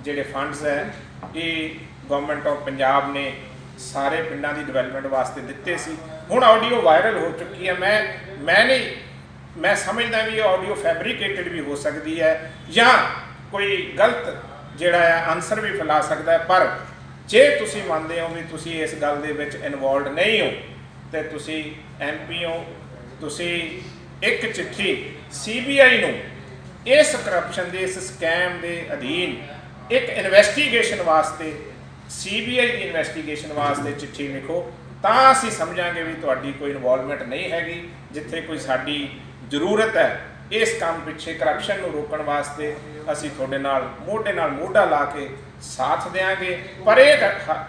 ਜਿਹੜੇ ਫੰਡਸ ਹੈ ਇਹ ਗਵਰਨਮੈਂਟ ਆਫ ਪੰਜਾਬ ਨੇ ਸਾਰੇ ਪਿੰਡਾਂ ਦੀ ਡਿਵੈਲਪਮੈਂਟ ਵਾਸਤੇ ਦਿੱਤੇ ਸੀ। ਹੁਣ ਆਡੀਓ ਵਾਇਰਲ ਹੋ ਚੁੱਕੀ ਹੈ। ਮੈਂ ਸਮਝਦਾ ਵੀ ਇਹ ਆਡੀਓ ਫੈਬਰੀਕੇਟਡ ਵੀ ਹੋ ਸਕਦੀ ਹੈ ਜਾਂ ਕੋਈ ਗਲਤ ਜਿਹੜਾ ਹੈ ਆਨਸਰ ਵੀ ਫੈਲਾ ਸਕਦਾ ਹੈ, ਪਰ ਜੇ ਤੁਸੀਂ ਮੰਨਦੇ ਹੋ ਵੀ ਤੁਸੀਂ ਇਸ ਗੱਲ ਦੇ ਵਿੱਚ ਇਨਵੋਲਵਡ ਨਹੀਂ ਹੋ ਤੇ ਤੁਸੀਂ MP ਹੋ, ਤੁਸੀਂ ਇੱਕ ਚਿੱਠੀ CBI ਨੂੰ ਇਸ ਕਰਪਸ਼ਨ ਦੇ, ਇਸ ਸਕੈਮ ਦੇ ਅਧੀਨ ਇੱਕ ਇਨਵੈਸਟੀਗੇਸ਼ਨ ਵਾਸਤੇ, CBI ਦੀ ਇਨਵੈਸਟੀਗੇਸ਼ਨ ਵਾਸਤੇ ਚਿੱਠੀ ਲਿਖੋ, ਤਾਂ ਅਸੀਂ ਸਮਝਾਂਗੇ ਵੀ ਤੁਹਾਡੀ ਕੋਈ ਇਨਵੋਲਵਮੈਂਟ ਨਹੀਂ ਹੈਗੀ। ਜਿੱਥੇ ਕੋਈ ਸਾਡੀ ਜ਼ਰੂਰਤ ਹੈ ਇਸ ਕੰਮ ਪਿੱਛੇ, ਕਰਪਸ਼ਨ ਨੂੰ ਰੋਕਣ ਵਾਸਤੇ, ਅਸੀਂ ਤੁਹਾਡੇ ਨਾਲ ਮੋਢਾ ਲਾ ਕੇ ਸਾਥ ਦੇਵਾਂਗੇ। ਪਰ ਇਹ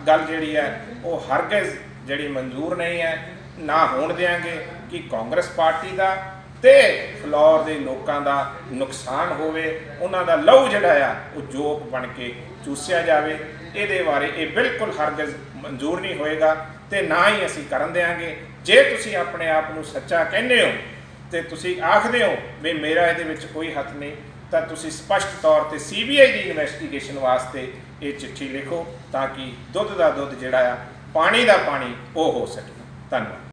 ਗੱਲ ਜਿਹੜੀ ਹੈ ਉਹ ਹਰਗਿਜ਼ ਜਿਹੜੀ ਮਨਜ਼ੂਰ ਨਹੀਂ ਹੈ, ਨਾ ਹੋਣ ਦੇਵਾਂਗੇ ਕਿ ਕਾਂਗਰਸ ਪਾਰਟੀ ਦਾ ਤੇ ਫਲੋਰ ਦੇ ਲੋਕਾਂ ਦਾ ਨੁਕਸਾਨ ਹੋਵੇ, ਉਹਨਾਂ ਦਾ ਲਹੂ ਜਿਹੜਾ ਆ ਉਹ ਜੋਕ ਬਣ ਕੇ ਚੂਸਿਆ ਜਾਵੇ। ਇਹਦੇ ਬਾਰੇ ਇਹ ਬਿਲਕੁਲ ਹਰਗਿਜ਼ ਮਨਜ਼ੂਰ ਨਹੀਂ ਹੋਏਗਾ ਤੇ ਨਾ ਹੀ ਅਸੀਂ ਕਰਨ ਦੇਵਾਂਗੇ। ਜੇ ਤੁਸੀਂ ਆਪਣੇ ਆਪ ਨੂੰ ਸੱਚਾ ਕਹਿੰਦੇ ਹੋ ਤੇ ਤੁਸੀਂ ਆਖਦੇ ਹੋ ਵੀ ਮੇਰਾ ਇਹਦੇ ਵਿੱਚ ਕੋਈ ਹੱਥ ਨਹੀਂ, ਤਾਂ ਤੁਸੀਂ ਸਪਸ਼ਟ ਤੌਰ ਤੇ CBI ਦੀ ਇਨਵੈਸਟੀਗੇਸ਼ਨ ਵਾਸਤੇ ਇਹ ਚਿੱਠੀ ਲਿਖੋ, ਤਾਂ ਕਿ ਦੁੱਧ ਦਾ ਦੁੱਧ ਜਿਹੜਾ ਆ, ਪਾਣੀ ਦਾ ਪਾਣੀ ਉਹ ਹੋ ਸਕੇ। ਧੰਨਵਾਦ।